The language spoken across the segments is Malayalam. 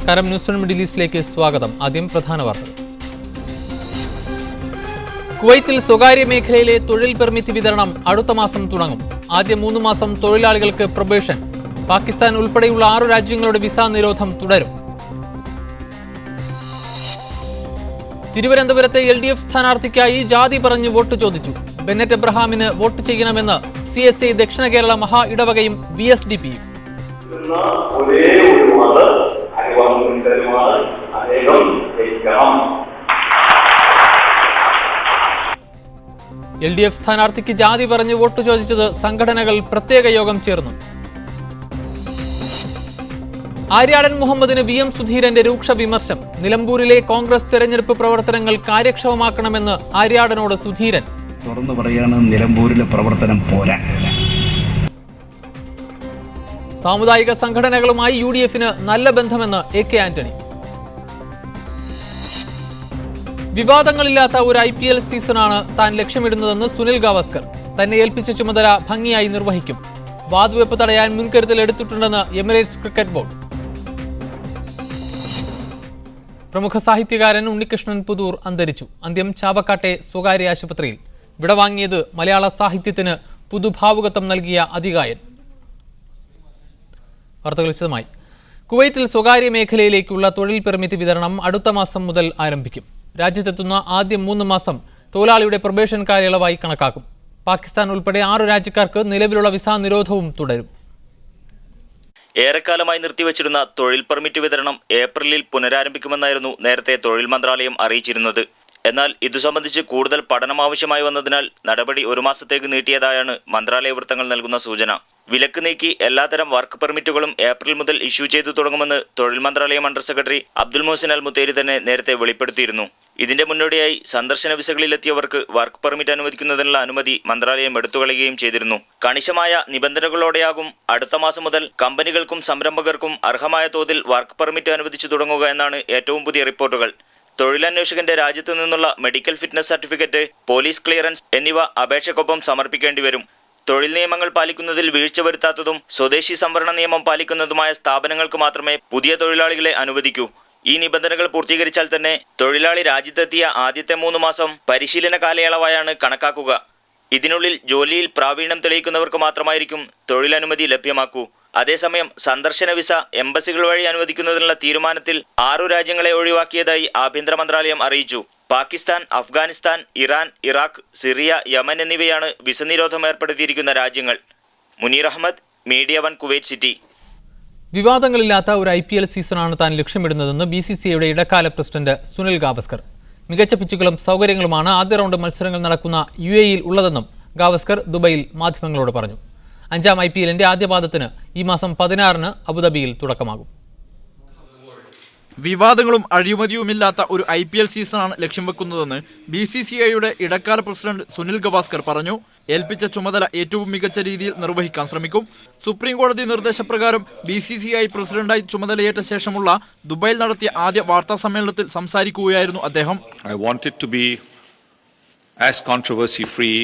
നമസ്കാരം. ന്യൂസ് മിഡിൽ ഈസ്റ്റിലേക്ക് സ്വാഗതം. ആദ്യം പ്രധാന വാർത്തകൾ. കുവൈത്തിൽ സ്വകാര്യ മേഖലയിലെ തൊഴിൽ പെർമിറ്റ് വിതരണം അടുത്ത മാസം തുടങ്ങും. ആദ്യ 3 മാസം തൊഴിലാളികൾക്ക് പ്രൊബേഷൻ. പാകിസ്ഥാൻ ഉൾപ്പെടെയുള്ള 6 രാജ്യങ്ങളുടെ വിസ നിരോധനം തുടരും. തിരുവനന്തപുരത്തെ LDF സ്ഥാനാർത്ഥിക്കായി ജാതി പറഞ്ഞ് വോട്ട് ചോദിച്ചു. ബെന്നറ്റ് എബ്രഹാമിന് വോട്ട് ചെയ്യണമെന്ന് CSI ദക്ഷിണ കേരള മഹാ ഇടവകയും VSDPയും. LDF സ്ഥാനാർത്ഥിക്ക് ജാതി പറഞ്ഞ് വോട്ട് ചോദിച്ചത് സംഘടനകൾ പ്രത്യേക യോഗം ചേർന്നു. ആര്യാടൻ മുഹമ്മദിന് VM സുധീരന്റെ രൂക്ഷ വിമർശം. നിലമ്പൂരിലെ കോൺഗ്രസ് തെരഞ്ഞെടുപ്പ് പ്രവർത്തനങ്ങൾ കാര്യക്ഷമമാക്കണമെന്ന് ആര്യാടനോട് സുധീരൻ. തുറന്നു പറയാണ്, നിലമ്പൂരിലെ പ്രവർത്തനം പോരാ. സാമുദായിക സംഘടനകളുമായി UDFന് നല്ല ബന്ധമെന്ന് AK ആന്റണി. വിവാദങ്ങളില്ലാത്ത ഒരു IPL സീസണാണ് താൻ ലക്ഷ്യമിടുന്നതെന്ന് സുനിൽ ഗവാസ്കർ. തന്നെ ഏൽപ്പിച്ച ചുമതല ഭംഗിയായി നിർവഹിക്കും. വാതുവെപ്പ് തടയാൻ മുൻകരുതൽ എടുത്തിട്ടുണ്ടെന്ന് എമിറേറ്റ്സ് ക്രിക്കറ്റ് ബോർഡ്. പ്രമുഖ സാഹിത്യകാരൻ ഉണ്ണികൃഷ്ണൻ പുതൂർ അന്തരിച്ചു. അന്ത്യം ചാവക്കാട്ടെ സ്വകാര്യ ആശുപത്രിയിൽ. വിടവാങ്ങിയത് മലയാള സാഹിത്യത്തിന് പുതുഭാവുകത്വം നൽകിയ അതികായൻ. വാർത്തകൾ വിശദമായി. കുവൈത്തിൽ സ്വകാര്യ മേഖലയിലേക്കുള്ള തൊഴിൽ പെർമിറ്റ് വിതരണം അടുത്ത മാസം മുതൽ ആരംഭിക്കും. രാജ്യത്തെത്തുന്ന ആദ്യ 3 മാസം തൊഴിലാളിയുടെ പ്രൊബേഷൻ കാലയളവായി കണക്കാക്കും. പാകിസ്ഥാൻ ഉൾപ്പെടെ 6 രാജ്യക്കാർക്ക് നിലവിലുള്ള വിസ നിരോധവും തുടരും. ഏറെക്കാലമായി നിർത്തിവച്ചിരുന്ന തൊഴിൽ പെർമിറ്റ് വിതരണം ഏപ്രിലിൽ പുനരാരംഭിക്കുമെന്നായിരുന്നു നേരത്തെ തൊഴിൽ മന്ത്രാലയം അറിയിച്ചിരുന്നത്. എന്നാൽ ഇതു സംബന്ധിച്ച് കൂടുതൽ പഠനം ആവശ്യമായി വന്നതിനാൽ നടപടി 1 മാസത്തേക്ക് നീട്ടിയതായാണ് മന്ത്രാലയ വൃത്തങ്ങൾ നൽകുന്ന സൂചന. വിലക്ക് നീക്കി എല്ലാത്തരം വർക്ക് പെർമിറ്റുകളും ഏപ്രിൽ മുതൽ ഇഷ്യൂ ചെയ്തു തുടങ്ങുമെന്ന് തൊഴിൽ മന്ത്രാലയം അണ്ടർ സെക്രട്ടറി അബ്ദുൽ മുഹസിൻ അൽ മുത്തേരി തന്നെ നേരത്തെ വെളിപ്പെടുത്തിയിരുന്നു. ഇതിന്റെ മുന്നോടിയായി സന്ദർശന വിസകളിലെത്തിയവർക്ക് വർക്ക് പെർമിറ്റ് അനുവദിക്കുന്നതിനുള്ള അനുമതി മന്ത്രാലയം എടുത്തുകളയുകയും ചെയ്തിരുന്നു. കണിശമായ നിബന്ധനകളോടെയാകും അടുത്ത മാസം മുതൽ കമ്പനികൾക്കും സംരംഭകർക്കും അർഹമായ തോതിൽ വർക്ക് പെർമിറ്റ് അനുവദിച്ചു തുടങ്ങുക എന്നാണ് ഏറ്റവും പുതിയ റിപ്പോർട്ടുകൾ. തൊഴിലന്വേഷകന്റെ രാജ്യത്തു നിന്നുള്ള medical fitness certificate, police clearance എന്നിവ അപേക്ഷയ്ക്കൊപ്പം സമർപ്പിക്കേണ്ടി വരും. തൊഴിൽ നിയമങ്ങൾ പാലിക്കുന്നതിൽ വീഴ്ച വരുത്താത്തതും സ്വദേശി സംവരണ നിയമം പാലിക്കുന്നതുമായ സ്ഥാപനങ്ങൾക്ക് മാത്രമേ പുതിയ തൊഴിലാളികളെ അനുവദിക്കൂ. ഈ നിബന്ധനകൾ പൂർത്തീകരിച്ചാൽ തന്നെ തൊഴിലാളി രാജ്യത്തെത്തിയ ആദ്യത്തെ 3 മാസം പരിശീലന കാലയളവായാണ് കണക്കാക്കുക. ഇതിനുള്ളിൽ ജോലിയിൽ പ്രാവീണ്യം തെളിയിക്കുന്നവർക്ക് മാത്രമായിരിക്കും തൊഴിലനുമതി ലഭ്യമാക്കൂ. അതേസമയം സന്ദർശന വിസ എംബസികൾ വഴി അനുവദിക്കുന്നതിനുള്ള തീരുമാനത്തിൽ 6 രാജ്യങ്ങളെ ഒഴിവാക്കിയതായി ആഭ്യന്തര മന്ത്രാലയം അറിയിച്ചു. Pakistan, Afghanistan, Iran, Iraq, Syria, Yemen എന്നിവയാണ് വിസ നിരോധം ഏർപ്പെടുത്തിയിരിക്കുന്ന രാജ്യങ്ങൾ. Muneer Ahammed, media 1, Kuwait city. വിവാദങ്ങളില്ലാത്ത ഒരു IPL സീസണാണ് താൻ ലക്ഷ്യമിടുന്നതെന്ന് BCCIയുടെ ഇടക്കാല പ്രസിഡന്റ് സുനിൽ ഗവാസ്കർ. മികച്ച പിച്ചുകളും സൗകര്യങ്ങളുമാണ് ആദ്യ റൗണ്ട് മത്സരങ്ങൾ നടക്കുന്ന UAEയിൽ ഉള്ളതെന്നും ഗവാസ്കർ ദുബൈയിൽ മാധ്യമങ്ങളോട് പറഞ്ഞു. 5ാം IPLന്റെ ആദ്യപാദത്തിന് ഈ മാസം 16-ന് അബുദാബിയിൽ തുടക്കമാകും. വിവാദങ്ങളും അഴിമതിയുമില്ലാത്ത ഒരു IPL സീസണാണ് ലക്ഷ്യം വെക്കുന്നതെന്ന് BCCIയുടെ ഇടക്കാല പ്രസിഡന്റ് സുനിൽ ഗവാസ്കർ പറഞ്ഞു. ഏൽപ്പിച്ച ചുമതല ഏറ്റവും മികച്ച രീതിയിൽ നിർവഹിക്കാൻ ശ്രമിക്കും. സുപ്രീം കോടതി നിർദ്ദേശപ്രകാരം BCCI പ്രസിഡന്റായി ചുമതലയേറ്റ ശേഷമുള്ള ദുബൈയിൽ നടത്തിയ ആദ്യ വാർത്താ സമ്മേളനത്തിൽ സംസാരിക്കുകയായിരുന്നു അദ്ദേഹം. I want it to be as controversy free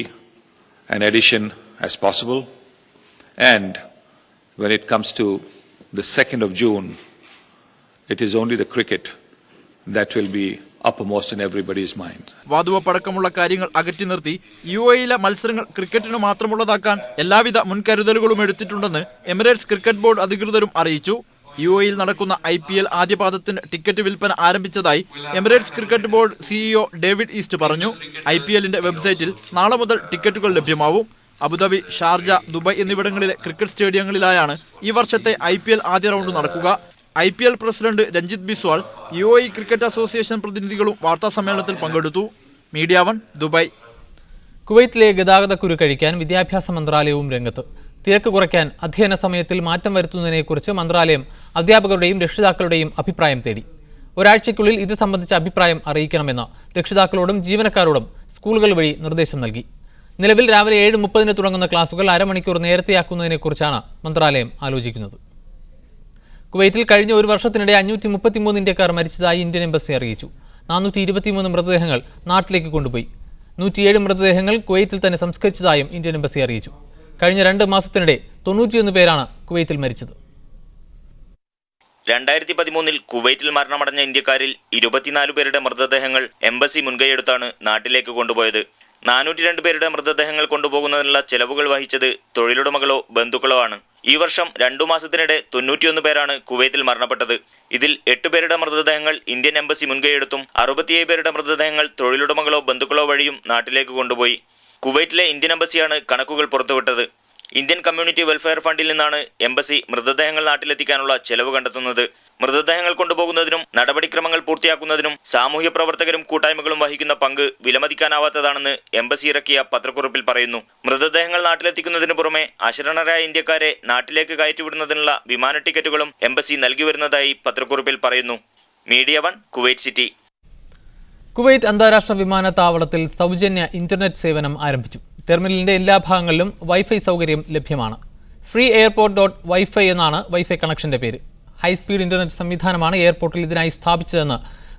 an edition as possible, and when it comes to the 2nd of June, it is only the cricket that will be uppermost in everybody's mind. വാതുവപ്പടക്കമുള്ള കാര്യങ്ങൾ അകറ്റി നിർത്തി UAEയിലെ മത്സരങ്ങൾ ക്രിക്കറ്റിന് മാത്രമുള്ളതാക്കാൻ എല്ലാവിധ മുൻകരുതലുകളും എടുത്തിട്ടുണ്ടെന്ന് എമിറേറ്റ്സ് ക്രിക്കറ്റ് ബോർഡ് അധികൃതരും അറിയിച്ചു. UAEയിൽ നടക്കുന്ന IPL ആദ്യപാദത്തിന് ടിക്കറ്റ് വിൽപ്പന ആരംഭിച്ചതായി Emirates cricket board CEO David east പറഞ്ഞു. IPLന്റെ വെബ്സൈറ്റിൽ നാളെ മുതൽ ടിക്കറ്റുകൾ ലഭ്യമാവും. അബുദാബി, ഷാർജ, ദുബായ് എന്നിവിടങ്ങളിലെ ക്രിക്കറ്റ് സ്റ്റേഡിയങ്ങളിലായാണ് ഈ വർഷത്തെ IPL ആദ്യ റൗണ്ട് നടക്കുക. IPL president Ranjith Biswal, UAE cricket association പ്രതിനിധികളും വാർത്താ സമ്മേളനത്തിൽ പങ്കെടുത്തു. Media 1, Dubai. കുവൈത്തിലെ ഗതാഗതക്കുരു കഴിക്കാൻ വിദ്യാഭ്യാസ മന്ത്രാലയവും രംഗത്ത്. തിരക്ക് കുറയ്ക്കാൻ അധ്യയന സമയത്തിൽ മാറ്റം വരുത്തുന്നതിനെക്കുറിച്ച് മന്ത്രാലയം അധ്യാപകരുടെയും രക്ഷിതാക്കളുടെയും അഭിപ്രായം തേടി. ഒരാഴ്ചയ്ക്കുള്ളിൽ ഇത് സംബന്ധിച്ച അഭിപ്രായം അറിയിക്കണമെന്ന് രക്ഷിതാക്കളോടും ജീവനക്കാരോടും സ്കൂളുകൾ വഴി നിർദ്ദേശം നൽകി. നിലവിൽ രാവിലെ 7:30-ന് തുടങ്ങുന്ന ക്ലാസുകൾ അരമണിക്കൂർ നേരത്തെയാക്കുന്നതിനെക്കുറിച്ചാണ് മന്ത്രാലയം ആലോചിക്കുന്നത്. കുവൈത്തിൽ കഴിഞ്ഞ ഒരു വർഷത്തിനിടെ 533 ഇന്ത്യക്കാർ മരിച്ചതായി ഇന്ത്യൻ എംബസി അറിയിച്ചു. 423 മൃതദേഹങ്ങൾ നാട്ടിലേക്ക് കൊണ്ടുപോയി. 107 മൃതദേഹങ്ങൾ കുവൈത്തിൽ തന്നെ സംസ്കരിച്ചതായും ഇന്ത്യൻ എംബസി അറിയിച്ചു. കഴിഞ്ഞ 2 മാസത്തിനിടെ 91 പേരാണ് കുവൈത്തിൽ മരിച്ചത്. 2013 കുവൈറ്റിൽ മരണമടഞ്ഞ ഇന്ത്യക്കാരിൽ 24 പേരുടെ മൃതദേഹങ്ങൾ എംബസി മുൻകൈയെടുത്താണ് നാട്ടിലേക്ക് കൊണ്ടുപോയത്. 402 പേരുടെ മൃതദേഹങ്ങൾ കൊണ്ടുപോകുന്നതിനുള്ള ചെലവുകൾ വഹിച്ചത് തൊഴിലുടമകളോ ബന്ധുക്കളോ ആണ്. ഈ വർഷം 2 മാസത്തിനിടെ 91 പേരാണ് കുവൈത്തിൽ മരണപ്പെട്ടത്. ഇതിൽ 8 പേരുടെ മൃതദേഹങ്ങൾ ഇന്ത്യൻ എംബസി മുൻകൈയെടുത്തും 67 പേരുടെ മൃതദേഹങ്ങൾ തൊഴിലുടമകളോ ബന്ധുക്കളോ വഴിയും നാട്ടിലേക്ക് കൊണ്ടുപോയി. കുവൈറ്റിലെ ഇന്ത്യൻ എംബസിയാണ് കണക്കുകൾ പുറത്തുവിട്ടത്. ഇന്ത്യൻ കമ്മ്യൂണിറ്റി വെൽഫെയർ ഫണ്ടിൽ നിന്നാണ് എംബസി മൃതദേഹങ്ങൾ നാട്ടിലെത്തിക്കാനുള്ള ചെലവ് കണ്ടെത്തുന്നത്. മൃതദേഹങ്ങൾ കൊണ്ടുപോകുന്നതിനും നടപടിക്രമങ്ങൾ പൂർത്തിയാക്കുന്നതിനും സാമൂഹ്യ പ്രവർത്തകരും കൂട്ടായ്മകളും വഹിക്കുന്ന പങ്ക് വിലമതിക്കാനാവാത്തതാണെന്ന് എംബസി ഇറക്കിയ പത്രക്കുറിപ്പിൽ പറയുന്നു. മൃതദേഹങ്ങൾ നാട്ടിലെത്തിക്കുന്നതിന് പുറമെ അശരണരായ ഇന്ത്യക്കാരെ നാട്ടിലേക്ക് കയറ്റിവിടുന്നതിനുള്ള വിമാന ടിക്കറ്റുകളും എംബസി നൽകി വരുന്നതായി പത്രക്കുറിപ്പിൽ പറയുന്നു. Media 1 Kuwait city. കുവൈറ്റ് അന്താരാഷ്ട്ര വിമാനത്താവളത്തിൽ സൗജന്യ ഇന്റർനെറ്റ് സേവനം ആരംഭിച്ചു. ടെർമിനലിന്റെ എല്ലാ ഭാഗങ്ങളിലും വൈഫൈ സൗകര്യം ലഭ്യമാണ്. ഫ്രീ എയർപോർട്ട്.വൈഫൈ എന്നാണ് വൈഫൈ കണക്ഷന്റെ പേര്. ഹൈസ്പീഡ് ഇന്റർനെറ്റ് സംവിധാനമാണ് എയർപോർട്ടിൽ ഇതിനായി സ്ഥാപിച്ചതെന്ന്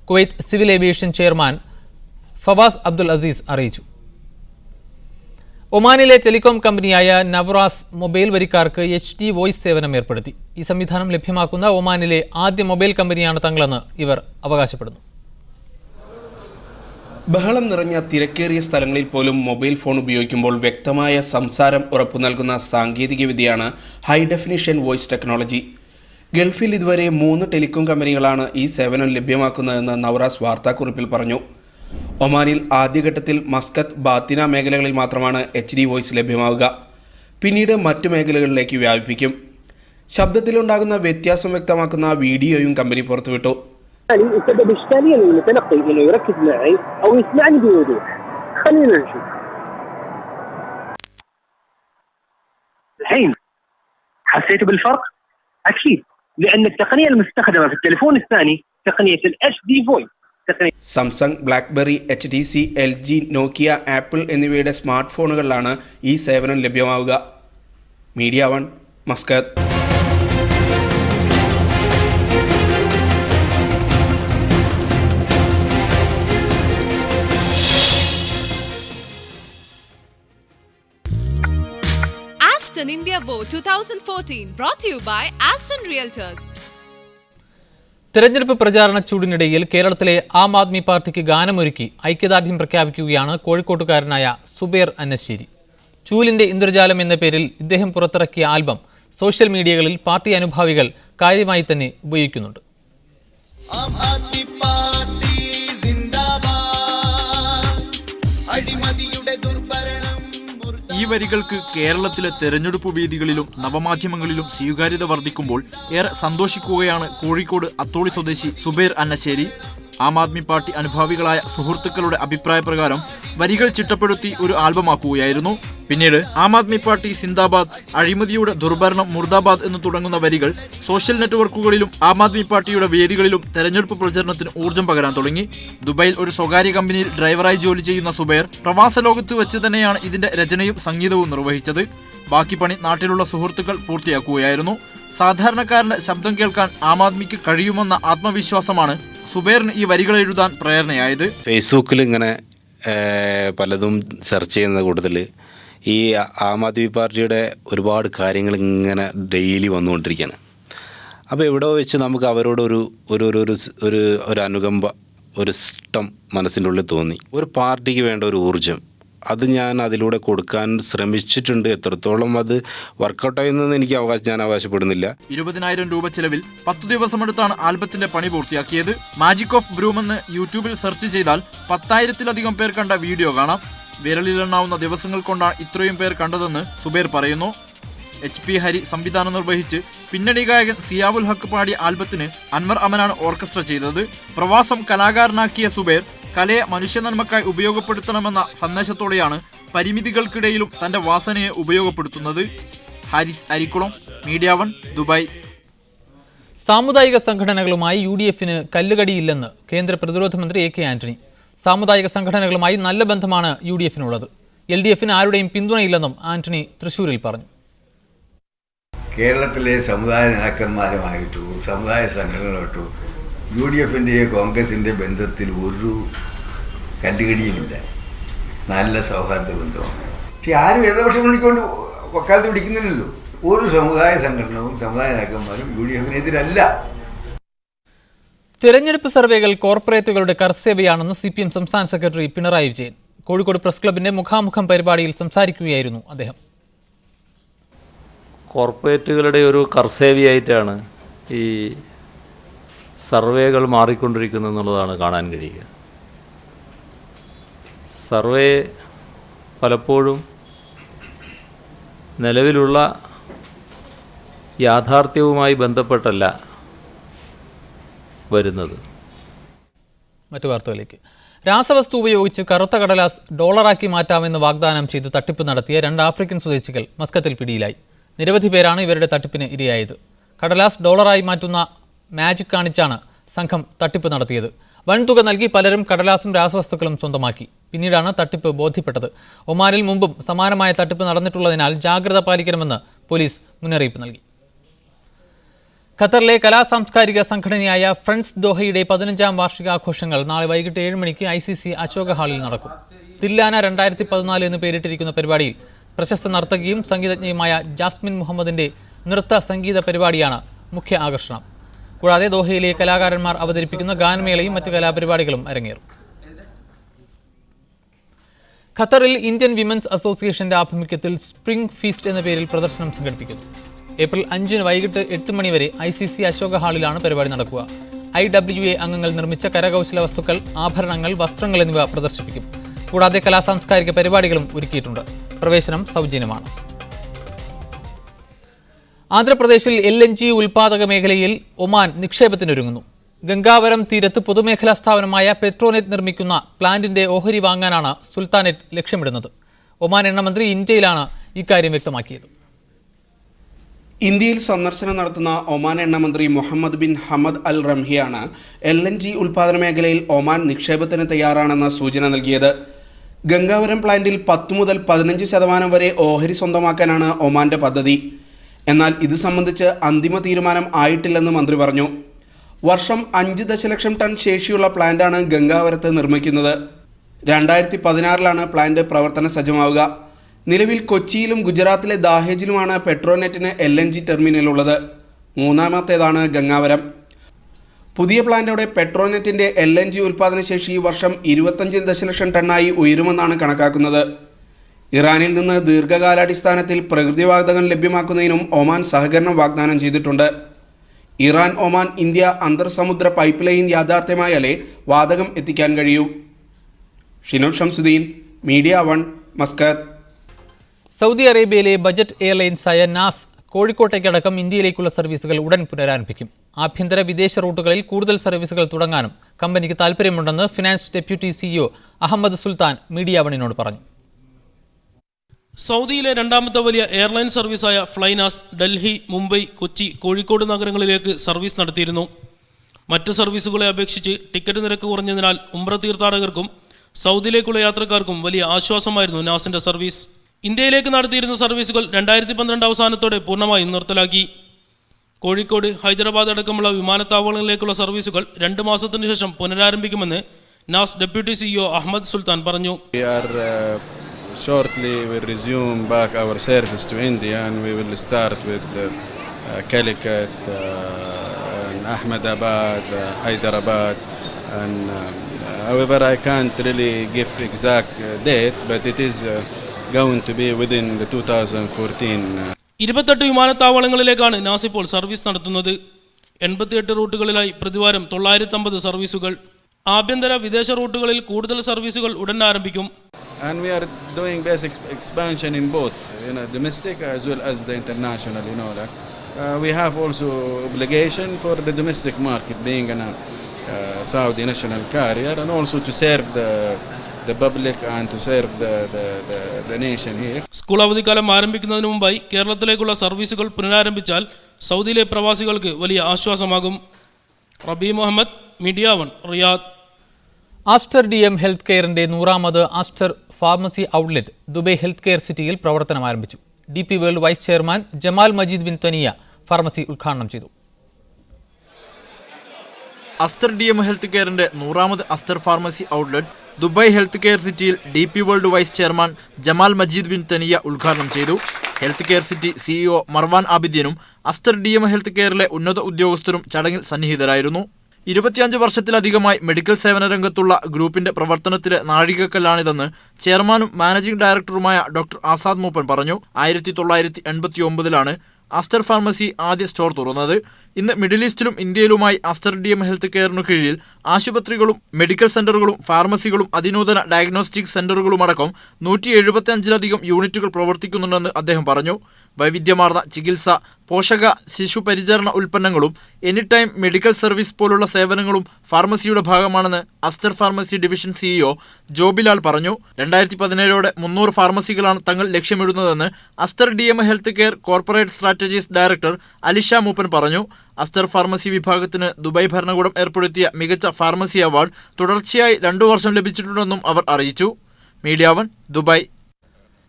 Kuwait civil aviation chairman Fawaz Abdul Aziz അറിയിച്ചു. ഒമാനിലെ ടെലികോം കമ്പനിയായ നവറാസ് മൊബൈൽ വരിക്കാർക്ക് HD വോയിസ് സേവനം ഏർപ്പെടുത്തി. ഈ സംവിധാനം ലഭ്യമാക്കുന്ന ഒമാനിലെ ആദ്യ മൊബൈൽ കമ്പനിയാണ് തങ്ങളെന്ന് ഇവർ അവകാശപ്പെടുന്നു. ബഹളം നിറഞ്ഞ തിരക്കേറിയ സ്ഥലങ്ങളിൽ പോലും മൊബൈൽ ഫോൺ ഉപയോഗിക്കുമ്പോൾ വ്യക്തമായ സംസാരം ഉറപ്പു നൽകുന്ന സാങ്കേതികവിദ്യയാണ് ഹൈ ഡെഫിനിഷൻ വോയിസ് ടെക്നോളജി. ഗൾഫിൽ ഇതുവരെ 3 ടെലികോം കമ്പനികളാണ് ഈ സേവനം ലഭ്യമാക്കുന്നതെന്ന് നവറാസ് വാർത്താക്കുറിപ്പിൽ പറഞ്ഞു. ഒമാനിൽ ആദ്യഘട്ടത്തിൽ മസ്കത്ത്, ബാത്തിന മേഖലകളിൽ മാത്രമാണ് HD വോയിസ് ലഭ്യമാവുക. പിന്നീട് മറ്റു മേഖലകളിലേക്ക് വ്യാപിപ്പിക്കും. ശബ്ദത്തിലുണ്ടാകുന്ന വ്യത്യാസം വ്യക്തമാക്കുന്ന വീഡിയോയും കമ്പനി പുറത്തുവിട്ടു. السبب إشكالية للمتلقي إنه يركز معي أو يسمعني بوضوح. خلينا نشوف. الحين حسيتوا بالفرق؟ أكيد، لأن التقنية المستخدمة في التليفون الثاني تقنية HD voice. Samsung, BlackBerry, HTC, LG, Nokia, Apple എന്നിവയുടെ സ്മാർട്ട് ഫോണുകളിലാണ് ഈ സേവനം ലഭ്യമാവുക. Media 1 Muscat. Aston India Vote 2014 brought to you by Aston Realtors. തെരഞ്ഞെടുപ്പ് പ്രചാരണ ചൂടിനിടയിൽ കേരളത്തിലെ ആം ആദ്മി പാർട്ടിക്ക് ഗാനമൊരുക്കി ഐക്യദാർഢ്യം പ്രഖ്യാപിക്കുകയാണ് കോഴിക്കോട്ടുകാരനായ സുബൈർ അന്നശ്ശേരി. ചൂലിന്റെ ഇന്ദ്രജാലം എന്ന പേരിൽ ഇദ്ദേഹം പുറത്തിറക്കിയ ആൽബം സോഷ്യൽ മീഡിയകളിൽ പാർട്ടി അനുഭാവികൾ കാര്യമായി തന്നെ ഉപയോഗിക്കുന്നുണ്ട്. ഈ വരികൾക്ക് കേരളത്തിലെ തെരഞ്ഞെടുപ്പ് വേദികളിലും നവമാധ്യമങ്ങളിലും സ്വീകാര്യത വർദ്ധിക്കുമ്പോൾ ഏറെ സന്തോഷിക്കുകയാണ് കോഴിക്കോട് അത്തോളി സ്വദേശി സുബൈർ അന്നശ്ശേരി. ആം ആദ്മി പാർട്ടി അനുഭാവികളായ സുഹൃത്തുക്കളുടെ അഭിപ്രായപ്രകാരം വരികൾ ചിട്ടപ്പെടുത്തി ഒരു ആൽബമാക്കുകയായിരുന്നു. പിന്നീട് ആം ആദ്മി പാർട്ടി സിന്ദാബാദ്, അഴിമതിയുടെ ദുർഭരണം മുർദാബാദ് എന്ന് തുടങ്ങുന്ന വരികൾ സോഷ്യൽ നെറ്റ്വർക്കുകളിലും ആം ആദ്മി പാർട്ടിയുടെ വേദികളിലും തെരഞ്ഞെടുപ്പ് പ്രചരണത്തിന് ഊർജ്ജം പകരാൻ തുടങ്ങി. ദുബായിൽ ഒരു സ്വകാര്യ കമ്പനിയിൽ ഡ്രൈവറായി ജോലി ചെയ്യുന്ന സുബൈർ പ്രവാസ ലോകത്ത് വെച്ച് തന്നെയാണ് ഇതിന്റെ രചനയും സംഗീതവും നിർവഹിച്ചത്. ബാക്കി പണി നാട്ടിലുള്ള സുഹൃത്തുക്കൾ പൂർത്തിയാക്കുകയായിരുന്നു. സാധാരണക്കാരന്റെ ശബ്ദം കേൾക്കാൻ ആം ആദ്മിക്ക് കഴിയുമെന്ന ആത്മവിശ്വാസമാണ് സുബൈറിന് ഈ വരികൾ എഴുതാൻ പ്രേരണയായത്. ഫേസ്ബുക്കിൽ ഇങ്ങനെ പലതും സെർച്ച് ചെയ്യുന്ന കൂട്ടത്തിൽ ഈ ആം ആദ്മി പാർട്ടിയുടെ ഒരുപാട് കാര്യങ്ങൾ ഇങ്ങനെ ഡെയിലി വന്നുകൊണ്ടിരിക്കുകയാണ്. അപ്പോൾ എവിടെ വെച്ച് നമുക്ക് അവരോട് ഒരു അനുകമ്പ, ഒരു ഇഷ്ടം മനസ്സിൻ്റെ ഉള്ളിൽ തോന്നി. ഒരു പാർട്ടിക്ക് വേണ്ട ഒരു ഊർജ്ജം അത് ഞാൻ അതിലൂടെ കൊടുക്കാൻ ശ്രമിച്ചിട്ടുണ്ട്. എത്രത്തോളം അത് വർക്കൗട്ടായെന്ന് എനിക്ക് ഞാൻ അവകാശപ്പെടുന്നില്ല. 20,000 രൂപ ചെലവിൽ 10 ദിവസമെടുത്താണ് ആൽബത്തിന്റെ പണി പൂർത്തിയാക്കിയത്. മാജിക് ഓഫ് ബ്രൂം എന്ന് യൂട്യൂബിൽ സെർച്ച് ചെയ്താൽ 10,000-ലധികം പേർ കണ്ട വീഡിയോ കാണാം. വിരലിലെണ്ണാവുന്ന ദിവസങ്ങൾ കൊണ്ടാണ് ഇത്രയും പേർ കണ്ടതെന്ന് സുബൈർ പറയുന്നു. HP ഹരി സംവിധാനം നിർവഹിച്ച് പിന്നണി ഗായകൻ സിയാവുൽ ഹക്ക് പാടിയ ആൽബത്തിന് അൻവർ അമനാണ് ഓർക്കസ്ട്ര ചെയ്തത്. പ്രവാസം കലാകാരനാക്കിയ സുബൈർ കലയെ മനുഷ്യനന്മക്കായി ഉപയോഗപ്പെടുത്തണമെന്ന സന്ദേശത്തോടെയാണ് പരിമിതികൾക്കിടയിലും തന്റെ വാസനയെ ഉപയോഗപ്പെടുത്തുന്നത്. Haris Arikkulam, media 1 Dubai. സാമുദായിക സംഘടനകളുമായി UDF-ന് കല്ലുകടിയില്ലെന്ന് കേന്ദ്ര പ്രതിരോധ മന്ത്രി AK ആന്റണി. സാമുദായിക സംഘടനകളുമായി നല്ല ബന്ധമാണ് UDF-നുള്ളത്. LDF-ന് ആരുടെയും പിന്തുണയില്ലെന്നും ആന്റണി തൃശ്ശൂരിൽ പറഞ്ഞു. കേരളത്തിലെ സമുദായ നേതാക്കന്മാരുമായിട്ടു സമുദായ സംഘടനകളുമായിട്ടു UDF-ൻ്റെ കോൺഗ്രസിൻ്റെ ബന്ധത്തിൽ ഒരു കല്ലുകടിയുമില്ല. നല്ല സൗഹാർദ്ദ ബന്ധമാണ്. പക്ഷെ ആരും ഇടതുപക്ഷം വിളിക്കൊണ്ട് വക്കാലത്ത് പിടിക്കുന്നില്ലല്ലോ. ഒരു സമുദായ സംഘടനവും സമുദായ നേതാക്കന്മാരും UDF-നെതിരല്ല. തെരഞ്ഞെടുപ്പ് സർവേകൾ കോർപ്പറേറ്റുകളുടെ കർസേവയാണെന്ന് CPM സംസ്ഥാന സെക്രട്ടറി പിണറായി വിജയൻ. കോഴിക്കോട് പ്രസ് ക്ലബിന്റെ മുഖാമുഖം പരിപാടിയിൽ സംസാരിക്കുകയായിരുന്നു അദ്ദേഹം. കോർപ്പറേറ്റുകളുടെ ഒരു കർസേവയായിട്ടാണ് ഈ സർവേകൾ മാറിക്കൊണ്ടിരിക്കുന്നത് എന്നുള്ളതാണ് കാണാൻ കഴിയുക. സർവേ പലപ്പോഴും നിലവിലുള്ള യാഥാർത്ഥ്യവുമായി ബന്ധപ്പെട്ടല്ല വരുന്നത്. മറ്റു വാർത്തകളിലേക്ക്. രാസവസ്തു ഉപയോഗിച്ച് കറുത്ത കടലാസ് ഡോളറാക്കി മാറ്റാമെന്ന് വാഗ്ദാനം ചെയ്ത് തട്ടിപ്പ് നടത്തിയ 2 ആഫ്രിക്കൻ സ്വദേശികൾ മസ്കത്തിൽ പിടിയിലായി. നിരവധി പേരാണ് ഇവരുടെ തട്ടിപ്പിന് ഇരയായത്. കടലാസ് ഡോളറായി മാറ്റുന്ന മാജിക് കാണിച്ചാണ് സംഘം തട്ടിപ്പ് നടത്തിയത്. വൻതുക നൽകി പലരും കടലാസും രാസവസ്തുക്കളും സ്വന്തമാക്കി. പിന്നീടാണ് തട്ടിപ്പ് ബോധ്യപ്പെട്ടത്. ഒമാനിൽ മുമ്പും സമാനമായ തട്ടിപ്പ് നടന്നിട്ടുള്ളതിനാൽ ജാഗ്രത പാലിക്കണമെന്ന് പോലീസ് മുന്നറിയിപ്പ് നൽകി. ഖത്തറിലെ കലാസാംസ്കാരിക സംഘടനയായ ഫ്രണ്ട്സ് ദോഹയുടെ 15ാം വാർഷികാഘോഷങ്ങൾ നാളെ വൈകിട്ട് 7 മണിക്ക് ICC അശോക ഹാളിൽ നടക്കും. തില്ലാന 2014 എന്ന് പേരിട്ടിരിക്കുന്ന പരിപാടിയിൽ പ്രശസ്ത നർത്തകിയും സംഗീതജ്ഞയുമായ ജാസ്മിൻ മുഹമ്മദിന്റെ നൃത്ത സംഗീത പരിപാടിയാണ് മുഖ്യ ആകർഷണം. കൂടാതെ ദോഹയിലെ കലാകാരന്മാർ അവതരിപ്പിക്കുന്ന ഗാനമേളയും മറ്റ് കലാപരിപാടികളും അരങ്ങേറും. ഖത്തറിൽ ഇന്ത്യൻ വിമൻസ് അസോസിയേഷന്റെ ആഭിമുഖ്യത്തിൽ സ്പ്രിംഗ് ഫീസ്റ്റ് എന്ന പേരിൽ പ്രദർശനം സംഘടിപ്പിക്കുന്നു. ഏപ്രിൽ 5 വൈകിട്ട് 8 മണിവരെ ICC അശോക ഹാളിലാണ് പരിപാടി നടക്കുക. IWA അംഗങ്ങൾ നിർമ്മിച്ച കരകൗശല വസ്തുക്കൾ, ആഭരണങ്ങൾ, വസ്ത്രങ്ങൾ എന്നിവ പ്രദർശിപ്പിക്കും. കൂടാതെ കലാസാംസ്കാരിക പരിപാടികളും ഒരുക്കിയിട്ടുണ്ട്. പ്രവേശനം സൗജന്യമാണ്. ആന്ധ്രാപ്രദേശിൽ LNG ഉൽപാദക മേഖലയിൽ ഒമാൻ നിക്ഷേപത്തിനൊരുങ്ങുന്നു. ഗംഗാവരം തീരത്ത് പൊതുമേഖലാ സ്ഥാപനമായ പെട്രോനെറ്റ് നിർമ്മിക്കുന്ന പ്ലാന്റിന്റെ ഓഹരി വാങ്ങാനാണ് സുൽത്താനേറ്റ് ലക്ഷ്യമിടുന്നത്. ഒമാൻ എണ്ണമന്ത്രി ഇന്ത്യയിലാണ് ഇക്കാര്യം വ്യക്തമാക്കിയത്. ഇന്ത്യയിൽ സന്ദർശനം നടത്തുന്ന Oman എണ്ണമന്ത്രി Muhammad bin Hamad Al റംഹിയാണ് LNG ഉൽപാദന മേഖലയിൽ ഒമാൻ നിക്ഷേപത്തിന് തയ്യാറാണെന്ന സൂചന നൽകിയത്. ഗംഗാവരം പ്ലാന്റിൽ 10 മുതൽ 15% വരെ ഓഹരി സ്വന്തമാക്കാനാണ് ഒമാന്റെ പദ്ധതി. എന്നാൽ ഇത് സംബന്ധിച്ച് അന്തിമ തീരുമാനം ആയിട്ടില്ലെന്ന് മന്ത്രി പറഞ്ഞു. വർഷം 5 ദശലക്ഷം ടൺ ശേഷിയുള്ള പ്ലാന്റാണ് ഗംഗാവരത്ത് നിർമ്മിക്കുന്നത്. 2016 പ്ലാന്റ് പ്രവർത്തന സജ്ജമാവുക. നിലവിൽ കൊച്ചിയിലും ഗുജറാത്തിലെ ദാഹേജിലുമാണ് പെട്രോനെറ്റിന് LNG ടെർമിനൽ ഉള്ളത്. 3ാമത്തേതാണ് ഗംഗാവരം. പുതിയ പ്ലാന്റോടെ പെട്രോനെറ്റിന്റെ LNG ഉൽപ്പാദന ശേഷി ഈ വർഷം 25 ദശലക്ഷം ടണ്ണായി ഉയരുമെന്നാണ് കണക്കാക്കുന്നത്. ഇറാനിൽ നിന്ന് ദീർഘകാലാടിസ്ഥാനത്തിൽ പ്രകൃതിവാതകം ലഭ്യമാക്കുന്നതിനും ഒമാൻ സഹകരണം വാഗ്ദാനം ചെയ്തിട്ടുണ്ട്. ഇറാൻ, ഒമാൻ, ഇന്ത്യ അന്തർസമുദ്ര പൈപ്പ് ലൈൻ യാഥാർത്ഥ്യമായാലേ വാതകം എത്തിക്കാൻ കഴിയൂ. Shinob Shamsuddin, media 1, Muscat. Saudi Arabia budget എയർലൈൻസായ നാസ് കോഴിക്കോട്ടേക്കടക്കം ഇന്ത്യയിലേക്കുള്ള സർവീസുകൾ ഉടൻ പുനരാരംഭിക്കും. ആഭ്യന്തര വിദേശ റൂട്ടുകളിൽ കൂടുതൽ സർവീസുകൾ തുടങ്ങാനും കമ്പനിക്ക് താൽപ്പര്യമുണ്ടെന്ന് ഫിനാൻസ് ഡെപ്യൂട്ടി CEO അഹമ്മദ് സുൽത്താൻ മീഡിയ 1 പറഞ്ഞു. സൗദിയിലെ 2ാമത്തെ വലിയ എയർലൈൻ സർവീസായ ഫ്ലൈനാസ് ഡൽഹി, മുംബൈ, കൊച്ചി, കോഴിക്കോട് നഗരങ്ങളിലേക്ക് സർവീസ് നടത്തിയിരുന്നു. മറ്റ് സർവീസുകളെ അപേക്ഷിച്ച് ടിക്കറ്റ് നിരക്ക് കുറഞ്ഞതിനാൽ ഉംറ തീർത്ഥാടകർക്കും സൗദിയിലേക്കുള്ള യാത്രക്കാർക്കും വലിയ ആശ്വാസമായിരുന്നു നാസിന്റെ സർവീസ്. ഇന്ത്യയിലേക്ക് നടത്തിയിരുന്ന സർവീസുകൾ 2012 അവസാനത്തോടെ പൂർണ്ണമായും നിർത്തലാക്കി. കോഴിക്കോട്, ഹൈദരാബാദ് അടക്കമുള്ള വിമാനത്താവളങ്ങളിലേക്കുള്ള സർവീസുകൾ 2 മാസത്തിനു ശേഷം പുനരാരംഭിക്കുമെന്ന് നാസ് ഡെപ്യൂട്ടി CEO അഹമ്മദ് സുൽത്താൻ പറഞ്ഞു. Shortly we'll resume back our service to India and we will start with Calicut, and Ahmedabad, Hyderabad, and however I can't really give exact date, but it is going to be within the 2014. 28 വിമാനത്താവളങ്ങളിലേക്കാണ് നാസ് ഇപ്പോൾ സർവീസ് നടത്തുന്നത്. 88 റൂട്ടുകളിലായി പ്രതിവാരം 950 സർവീസുകൾ. ആഭ്യന്തര വിദേശ റൂട്ടുകളിൽ കൂടുതൽ സർവീസുകൾ ഉടൻ ആരംഭിക്കും. And we are doing basic expansion in both, domestic as well as the international. We have also obligation for the domestic market, being a Saudi national carrier, and also to serve the public and to serve the nation here. School അവധിക്കാലം ആരംഭിക്കുന്നതിന് മുമ്പായി കേരളത്തിലേക്കുള്ള സർവീസുകൾ പുനരാരംഭിച്ചാൽ സൗദിയിലെ പ്രവാസികൾക്ക് വലിയ ആശ്വാസമാകും. Rabi Muhammad, media 1, Riyadh. Aster DM health കെയറിന്റെ 100ാമത് Aster pharmacy outlet Dubai health care സിറ്റിയിൽ പ്രവർത്തനം ആരംഭിച്ചു. DP world vice chairman Jamal Majid bin Thaniah pharmacy ഉദ്ഘാടനം ചെയ്തു. അസ്റ്റർ DM ഹെൽത്ത് കെയറിന്റെ 100ാമത് Aster pharmacy outlet Dubai health care സിറ്റിയിൽ DP world vice chairman Jamal Majid bin Thaniah ഉദ്ഘാടനം ചെയ്തു. Health care city CEO Marwan ആബിദ്യനും അസ്റ്റർ DM ഹെൽത്ത് കെയറിലെ ഉന്നത ഉദ്യോഗസ്ഥരും ചടങ്ങിൽ സന്നിഹിതരായിരുന്നു. 25 വർഷത്തിലധികമായി മെഡിക്കൽ സേവന രംഗത്തുള്ള ഗ്രൂപ്പിന്റെ പ്രവർത്തനത്തിലെ നാഴികക്കല്ലാണിതെന്ന് ചെയർമാനും മാനേജിംഗ് ഡയറക്ടറുമായ ഡോക്ടർ ആസാദ് മൂപ്പൻ പറഞ്ഞു. 1989-ലാണ് ആസ്റ്റർ ഫാർമസി ആദ്യ സ്റ്റോർ തുറന്നത്. ഇന്ന് മിഡിൽ ഈസ്റ്റിലും ഇന്ത്യയിലുമായി ആസ്റ്റർ DM ഹെൽത്ത് കെയറിനു കീഴിൽ ആശുപത്രികളും മെഡിക്കൽ സെന്ററുകളും ഫാർമസികളും അതിനൂതന ഡയഗ്നോസ്റ്റിക് സെന്ററുകളുമടക്കം 175-ലധികം യൂണിറ്റുകൾ പ്രവർത്തിക്കുന്നുണ്ടെന്ന് അദ്ദേഹം പറഞ്ഞു. വൈവിധ്യമാർന്ന ചികിത്സ, പോഷക ശിശു പരിചരണ ഉൽപ്പന്നങ്ങളും എനിടൈം മെഡിക്കൽ സർവീസ് പോലുള്ള സേവനങ്ങളും ഫാർമസിയുടെ ഭാഗമാണെന്ന് Aster pharmacy division CEO Jobilal പറഞ്ഞു. 2017ഓടെ 300 ഫാർമസികളാണ് തങ്ങൾ ലക്ഷ്യമിടുന്നതെന്ന് Aster DM health care corporate strategies director Alisha Moopen പറഞ്ഞു. അസ്റ്റർ ഫാർമസി വിഭാഗത്തിന് ദുബായ് ഭരണകൂടം ഏർപ്പെടുത്തിയ മികച്ച ഫാർമസി അവാർഡ് തുടർച്ചയായി 2 വർഷം ലഭിച്ചിട്ടുണ്ടെന്നും അവർ അറിയിച്ചു. Media 1 Dubai.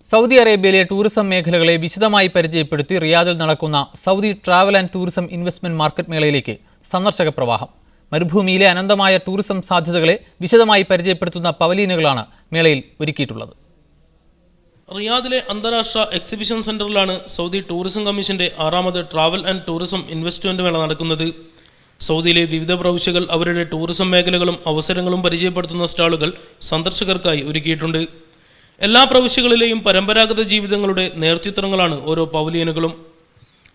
Saudi Arabia tourism മേഖലകളെ വിശദമായി പരിചയപ്പെടുത്തി റിയാദിൽ നടക്കുന്ന Saudi travel and tourism investment market മേളയിലേക്ക് സന്ദർശക പ്രവാഹം. മരുഭൂമിയിലെ അനന്തമായ ടൂറിസം സാധ്യതകളെ വിശദമായി പരിചയപ്പെടുത്തുന്ന പവലീനുകളാണ് മേളയിൽ ഒരുക്കിയിട്ടുള്ളത്. റിയാദിലെ അന്താരാഷ്ട്ര എക്സിബിഷൻ സെന്ററിലാണ് സൗദി ടൂറിസം കമ്മീഷന്റെ 6ാമത് ട്രാവൽ ആൻഡ് ടൂറിസം ഇൻവെസ്റ്റ്മെന്റ് മേള നടക്കുന്നത്. സൗദിയിലെ വിവിധ പ്രവിശ്യകൾ അവരുടെ ടൂറിസം മേഖലകളും അവസരങ്ങളും പരിചയപ്പെടുത്തുന്ന സ്റ്റാളുകൾ സന്ദർശകർക്കായി ഒരുക്കിയിട്ടുണ്ട്. എല്ലാ പ്രവിശ്യകളിലെയും പരമ്പരാഗത ജീവിതങ്ങളുടെ നേർചിത്രങ്ങളാണ് ഓരോ പവലിയനുകളും.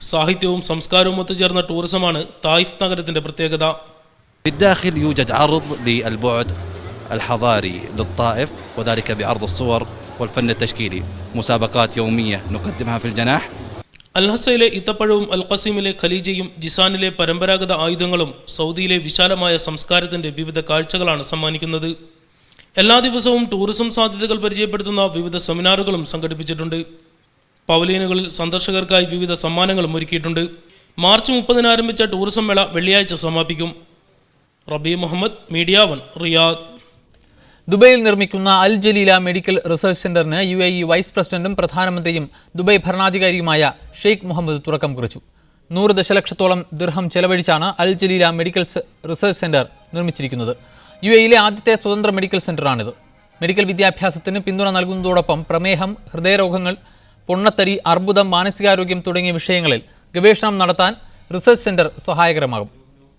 സാഹിത്യവും സംസ്കാരവും ഒത്തുചേർന്ന ടൂറിസമാണ് തായിഫ് നഗരത്തിന്റെ പ്രത്യേകത. بالداخل يوجد عرض للبعد الحضاري للطائف وذلك بعرض الصور والفن التشكيلي. مسابقات يومية نقدمها في الجناح. അൽഹസയിലെ ഇത്തപ്പഴവും അൽഖസീമിലെ ഖലീജയും ജിസാനിലെ പരമ്പരാഗത ആയുധങ്ങളും സൗദിയിലെ വിശാലമായ സംസ്കാരത്തിന്റെ വിവിധ കാഴ്ചകളാണ് സമ്മാനിക്കുന്നത്. എല്ലാ ദിവസവും ടൂറിസം സാധ്യതകൾ പരിചയപ്പെടുത്തുന്ന വിവിധ സെമിനാറുകളും സംഘടിപ്പിച്ചിട്ടുണ്ട്. പവലിയനുകളിൽ സന്ദർശകർക്കായി വിവിധ സമ്മാനങ്ങളും ഒരുക്കിയിട്ടുണ്ട്. മാർച്ച് 30-ന് ആരംഭിച്ച ടൂറിസം മേള വെള്ളിയാഴ്ച സമാപിക്കും. റബി മുഹമ്മദ്, മീഡിയ 1 റിയാദ്. ദുബൈയിൽ നിർമ്മിക്കുന്ന അൽ ജലീല മെഡിക്കൽ റിസർച്ച് സെന്ററിന് UAE വൈസ് പ്രസിഡന്റും പ്രധാനമന്ത്രിയും ദുബൈ ഭരണാധികാരിയുമായ ഷെയ്ഖ് മുഹമ്മദ് തുടക്കം കുറിച്ചു. 100 ദശലക്ഷത്തോളം ദിർഹം ചെലവഴിച്ചാണ് Al Jalila medical research centre നിർമ്മിച്ചിരിക്കുന്നത്. UAEയിലെ ആദ്യത്തെ സ്വതന്ത്ര മെഡിക്കൽ സെന്ററാണിത്. മെഡിക്കൽ വിദ്യാഭ്യാസത്തിന് പിന്തുണ നൽകുന്നതോടൊപ്പം പ്രമേഹം, ഹൃദയരോഗങ്ങൾ, പൊണ്ണത്തടി, അർബുദം, മാനസികാരോഗ്യം തുടങ്ങിയ വിഷയങ്ങളിൽ ഗവേഷണം നടത്താൻ റിസർച്ച് സെന്റർ സഹായകരമാകും.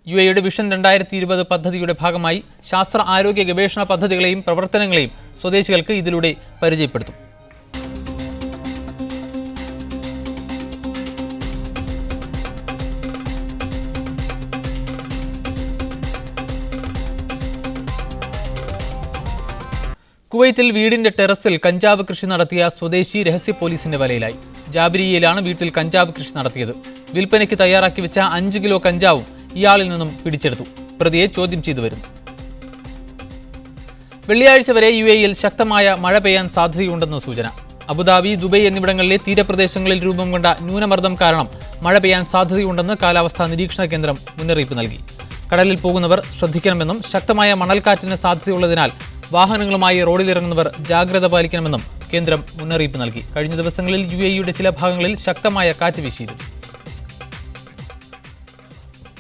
UAEയുടെ വിഷൻ 2020 പദ്ധതിയുടെ ഭാഗമായി ശാസ്ത്ര ആരോഗ്യ ഗവേഷണ പദ്ധതികളെയും പ്രവർത്തനങ്ങളെയും സ്വദേശികൾക്ക് ഇതിലൂടെ പരിചയപ്പെടുത്തും. കുവൈത്തിൽ വീടിന്റെ ടെറസിൽ കഞ്ചാവ് കൃഷി നടത്തിയ സ്വദേശി രഹസ്യ പോലീസിന്റെ വലയിലായി. ജാബിരിയയിലാണ് വീട്ടിൽ കഞ്ചാവ് കൃഷി നടത്തിയത്. വിൽപ്പനയ്ക്ക് തയ്യാറാക്കി വെച്ച 5 കിലോ കഞ്ചാവും ഇയാളിൽ നിന്നും പിടിച്ചെടുത്തു. പ്രതിയെ ചോദ്യം ചെയ്തു വരുന്നു. വെള്ളിയാഴ്ച വരെ UAEയിൽ ശക്തമായ മഴ പെയ്യാൻ സാധ്യതയുണ്ടെന്ന സൂചന. അബുദാബി, ദുബൈ എന്നിവിടങ്ങളിലെ തീരപ്രദേശങ്ങളിൽ രൂപം കൊണ്ട ന്യൂനമർദ്ദം കാരണം മഴ പെയ്യാൻ സാധ്യതയുണ്ടെന്ന് കാലാവസ്ഥാ നിരീക്ഷണ കേന്ദ്രം മുന്നറിയിപ്പ് നൽകി. കടലിൽ പോകുന്നവർ ശ്രദ്ധിക്കണമെന്നും ശക്തമായ മണൽക്കാറ്റിന് സാധ്യതയുള്ളതിനാൽ വാഹനങ്ങളുമായി റോഡിലിറങ്ങുന്നവർ ജാഗ്രത പാലിക്കണമെന്നും കേന്ദ്രം മുന്നറിയിപ്പ് നൽകി. കഴിഞ്ഞ ദിവസങ്ങളിൽ UAEയുടെ ചില ഭാഗങ്ങളിൽ ശക്തമായ കാറ്റ് വീശിയിരുന്നു.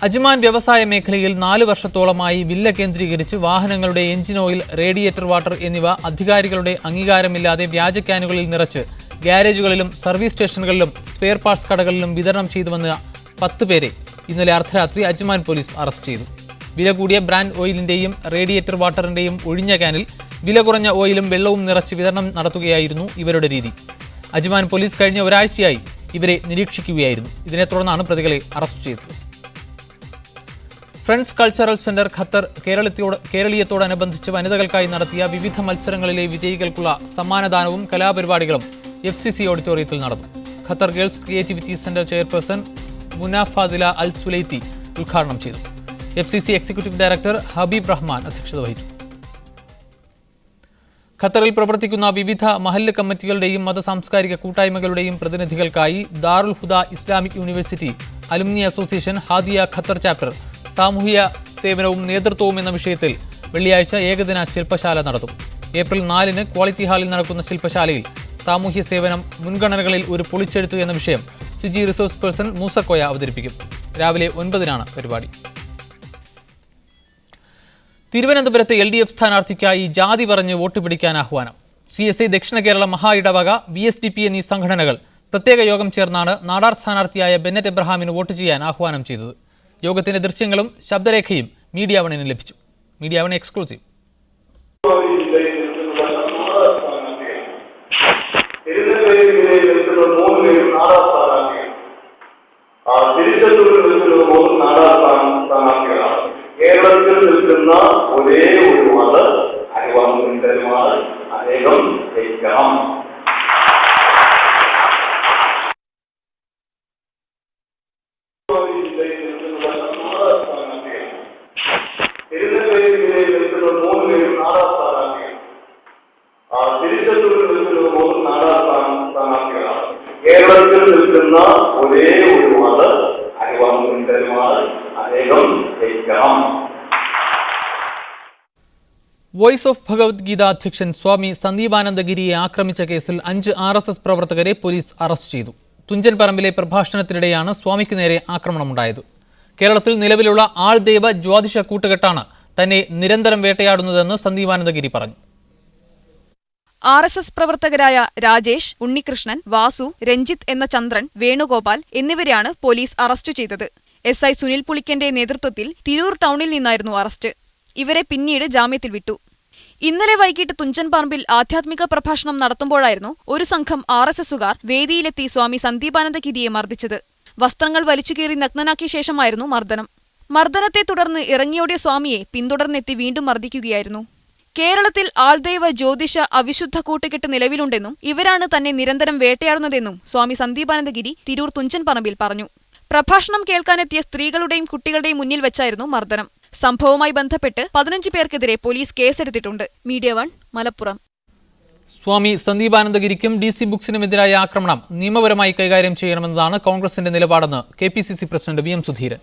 അജ്മാൻ വ്യവസായ മേഖലയിൽ 4 വർഷത്തോളമായി വില്ല കേന്ദ്രീകരിച്ച് വാഹനങ്ങളുടെ എഞ്ചിൻ ഓയിൽ, റേഡിയേറ്റർ വാട്ടർ എന്നിവ അധികാരികളുടെ അംഗീകാരമില്ലാതെ വ്യാജ ക്യാനുകളിൽ നിറച്ച് ഗ്യാരേജുകളിലും സർവീസ് സ്റ്റേഷനുകളിലും സ്പെയർ പാർട്സ് കടകളിലും വിതരണം ചെയ്തുവന്ന 10 പേരെ ഇന്നലെ അർദ്ധരാത്രി അജ്മാൻ പോലീസ് അറസ്റ്റ് ചെയ്തു. വില കൂടിയ ബ്രാൻഡ് ഓയിലിന്റെയും റേഡിയേറ്റർ വാട്ടറിന്റെയും ഒഴിഞ്ഞ ക്യാനിൽ വില കുറഞ്ഞ ഓയിലും വെള്ളവും നിറച്ച് വിതരണം നടത്തുകയായിരുന്നു ഇവരുടെ രീതി. അജ്മാൻ പോലീസ് കഴിഞ്ഞ ഒരാഴ്ചയായി ഇവരെ നിരീക്ഷിക്കുകയായിരുന്നു. ഇതിനെ തുടർന്നാണ് പ്രതികളെ അറസ്റ്റ് ചെയ്തത്. ഫ്രണ്ട്സ് കൾച്ചറൽ സെന്റർ ഖത്തർ കേരളീയത്തോടനുബന്ധിച്ച് വനിതകൾക്കായി നടത്തിയ വിവിധ മത്സരങ്ങളിലെ വിജയികൾക്കുള്ള സമ്മാനദാനവും കലാപരിപാടികളും FCC ഓഡിറ്റോറിയത്തിൽ നടന്നു. Qatar girls creativity centre chairperson മുനാഫാദില അൽ സുലൈത്തി ഉദ്ഘാടനം ചെയ്തു. FCC executive director Habeeb Rahman അധ്യക്ഷത വഹിച്ചു. ഖത്തറിൽ പ്രവർത്തിക്കുന്ന വിവിധ മഹല്ല് കമ്മിറ്റികളുടെയും മത സാംസ്കാരിക കൂട്ടായ്മകളുടെയും പ്രതിനിധികൾക്കായി Darul Huda Islamic university alumni association Hadia Qatar chapter സാമൂഹ്യ സേവനവും നേതൃത്വവും എന്ന വിഷയത്തിൽ വെള്ളിയാഴ്ച ഏകദിന ശില്പശാല നടത്തും. ഏപ്രിൽ 4-ന് ക്വാളിറ്റി ഹാളിൽ നടക്കുന്ന ശില്പശാലയിൽ സാമൂഹ്യ സേവനം മുൻഗണനകളിൽ ഒരു പൊളിച്ചെഴുത്ത് എന്ന വിഷയം സിജി റിസോഴ്സ് പേഴ്സൺ മൂസക്കോയ അവതരിപ്പിക്കും. രാവിലെ 9-നാണ് പരിപാടി. തിരുവനന്തപുരത്ത് LDF സ്ഥാനാർത്ഥിക്കായി ജാതി പറഞ്ഞ് വോട്ട് പിടിക്കാൻ ആഹ്വാനം. CSI ദക്ഷിണ കേരള മഹാ ഇടവക, VSDP എന്നീ സംഘടനകൾ പ്രത്യേക യോഗം ചേർന്നാണ് നാടാർ സ്ഥാനാർത്ഥിയായ ബെന്നറ്റ് എബ്രഹാമിന് വോട്ട് ചെയ്യാൻ ആഹ്വാനം ചെയ്തത്. യോഗത്തിന്റെ ദൃശ്യങ്ങളും ശബ്ദരേഖയും മീഡിയ വണിന് ലഭിച്ചു. Media one exclusive. കേരളത്തിൽ നിൽക്കുന്ന ഒരേ ഒരു മത അനുവാദമാണ് അനേകം ജയിക്കണം. തിരുനെൽവേലിയിൽ നിൽക്കുന്ന 3 പേരും 4 സ്ഥാനാർത്ഥികൾ, തിരുച്ചെന്തൂരിൽ നിൽക്കുന്ന 3 സ്ഥാനാർത്ഥികളാണ്. കേരളത്തിൽ നിൽക്കുന്ന ഒരേ ഒരു മത അനുവാദമാണ് അനേകം ജയിക്കണം. വോയിസ് ഓഫ് ഭഗവത്ഗീത അധ്യക്ഷൻ സ്വാമി സന്ദീപാനന്ദഗിരിയെ ആക്രമിച്ച കേസിൽ 5 RSS പ്രവർത്തകരെ പോലീസ് അറസ്റ്റ് ചെയ്തു. തുഞ്ചൻ പറമ്പിലെ പ്രഭാഷണത്തിനിടെയാണ് സ്വാമിക്ക് നേരെ ആക്രമണമുണ്ടായത്. കേരളത്തിൽ നിലവിലുള്ള ആൾദൈവ ജ്യോതിഷ കൂട്ടുകെട്ടാണ് തന്നെ നിരന്തരം വേട്ടയാടുന്നതെന്ന് സന്ദീപാനന്ദഗിരി പറഞ്ഞു. RSS പ്രവർത്തകരായ രാജേഷ്, ഉണ്ണികൃഷ്ണൻ, വാസു, രഞ്ജിത്ത് എന്ന ചന്ദ്രൻ, വേണുഗോപാൽ എന്നിവരെയാണ് പോലീസ് അറസ്റ്റ് ചെയ്തത്. SI സുനിൽ പുളിക്കന്റെ നേതൃത്വത്തിൽ തിരൂർ ടൗണിൽ നിന്നായിരുന്നു അറസ്റ്റ്. ഇവരെ പിന്നീട് ജാമ്യത്തിൽ വിട്ടു. ഇന്നലെ വൈകിട്ട് തുഞ്ചൻ പറമ്പിൽ ആധ്യാത്മിക പ്രഭാഷണം നടത്തുമ്പോഴായിരുന്നു ഒരു സംഘം RSSുകാർ വേദിയിലെത്തി സ്വാമി സന്ദീപാനന്ദഗിരിയെ മർദ്ദിച്ചത്. വസ്ത്രങ്ങൾ വലിച്ചുകീറി നഗ്നനാക്കിയ ശേഷമായിരുന്നു മർദ്ദനം. മർദ്ദനത്തെ തുടർന്ന് ഇറങ്ങിയോടിയ സ്വാമിയെ പിന്തുടർന്നെത്തി വീണ്ടും മർദ്ദിക്കുകയായിരുന്നു. കേരളത്തിൽ ആൾദൈവ ജ്യോതിഷ അവിശുദ്ധ കൂട്ടുകെട്ട് നിലവിലുണ്ടെന്നും ഇവരാണ് തന്നെ നിരന്തരം വേട്ടയാടുന്നതെന്നും സ്വാമി സന്ദീപാനന്ദഗിരി തിരൂർ തുഞ്ചൻ പറമ്പിൽ പറഞ്ഞു. പ്രഭാഷണം കേൾക്കാനെത്തിയ സ്ത്രീകളുടെയും കുട്ടികളുടെയും മുന്നിൽ വെച്ചായിരുന്നു മർദ്ദനം. സംഭവവുമായി ബന്ധപ്പെട്ട് 15 പേർക്കെതിരെ പോലീസ് കേസെടുത്തിട്ടുണ്ട്. Media one, Malappuram. സ്വാമി സന്ദീപാനന്ദഗിരിക്കും DC ബുക്സിനുമെതിരായ ആക്രമണം നിയമപരമായി കൈകാര്യം ചെയ്യണമെന്നതാണ് കോൺഗ്രസിന്റെ നിലപാടെന്ന് KPCC പ്രസിഡന്റ് VM സുധീരൻ.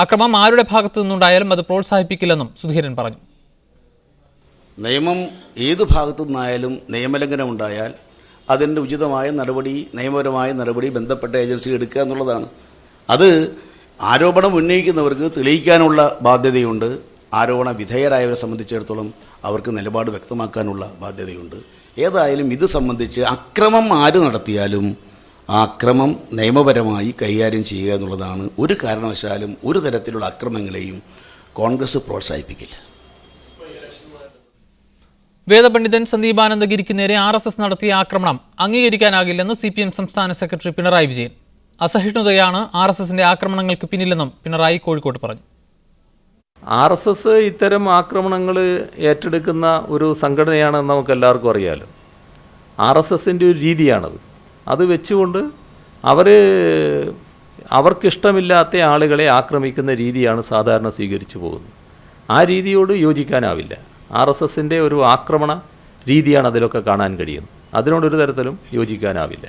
അക്രമം ആരുടെ ഭാഗത്തു നിന്നുണ്ടായാലും അത് പ്രോത്സാഹിപ്പിക്കില്ലെന്നും സുധീരൻ പറഞ്ഞു. നിയമം ഏത് ഭാഗത്തു നിന്നായാലും നിയമലംഘനം ഉണ്ടായാൽ അതിൻ്റെ ഉചിതമായ നടപടി, നിയമപരമായ നടപടി ബന്ധപ്പെട്ട ഏജൻസി എടുക്കുക എന്നുള്ളതാണ്. അത് ആരോപണം ഉന്നയിക്കുന്നവർക്ക് തെളിയിക്കാനുള്ള ബാധ്യതയുണ്ട്. ആരോപണ വിധേയരായവരെ സംബന്ധിച്ചിടത്തോളം അവർക്ക് നിലപാട് വ്യക്തമാക്കാനുള്ള ബാധ്യതയുണ്ട്. ഏതായാലും ഇത് സംബന്ധിച്ച് അക്രമം ആര് നടത്തിയാലും ആ അക്രമം നിയമപരമായി കൈകാര്യം ചെയ്യുക എന്നുള്ളതാണ്. ഒരു കാരണവശാലും ഒരു തരത്തിലുള്ള അക്രമങ്ങളെയും കോൺഗ്രസ് പ്രോത്സാഹിപ്പിക്കില്ല. വേദപണ്ഡിതൻ സന്ദീപാനന്ദഗിരിക്ക് നേരെ RSS നടത്തിയ ആക്രമണം അംഗീകരിക്കാനാകില്ലെന്ന് CPM സംസ്ഥാന സെക്രട്ടറി പിണറായി വിജയൻ. അസഹിഷ്ണുതയാണ് RSSന്റെ ആക്രമണങ്ങൾക്ക് പിന്നിലെന്നും പിണറായി കോഴിക്കോട്ട് പറഞ്ഞു. RSS ഇത്തരം ആക്രമണങ്ങൾ ഏറ്റെടുക്കുന്ന ഒരു സംഘടനയാണെന്ന് നമുക്ക് എല്ലാവർക്കും അറിയാമല്ലോ. RSSൻ്റെ ഒരു രീതിയാണത്. അത് വെച്ചുകൊണ്ട് അവർക്കിഷ്ടമില്ലാത്ത ആളുകളെ ആക്രമിക്കുന്ന രീതിയാണ് സാധാരണ സ്വീകരിച്ചു പോകുന്നത്. ആ രീതിയോട് യോജിക്കാനാവില്ല. RSSൻ്റെ ഒരു ആക്രമണ രീതിയാണ് അതിലൊക്കെ കാണാൻ കഴിയുന്നത്. അതിനോടൊരു തരത്തിലും യോജിക്കാനാവില്ല.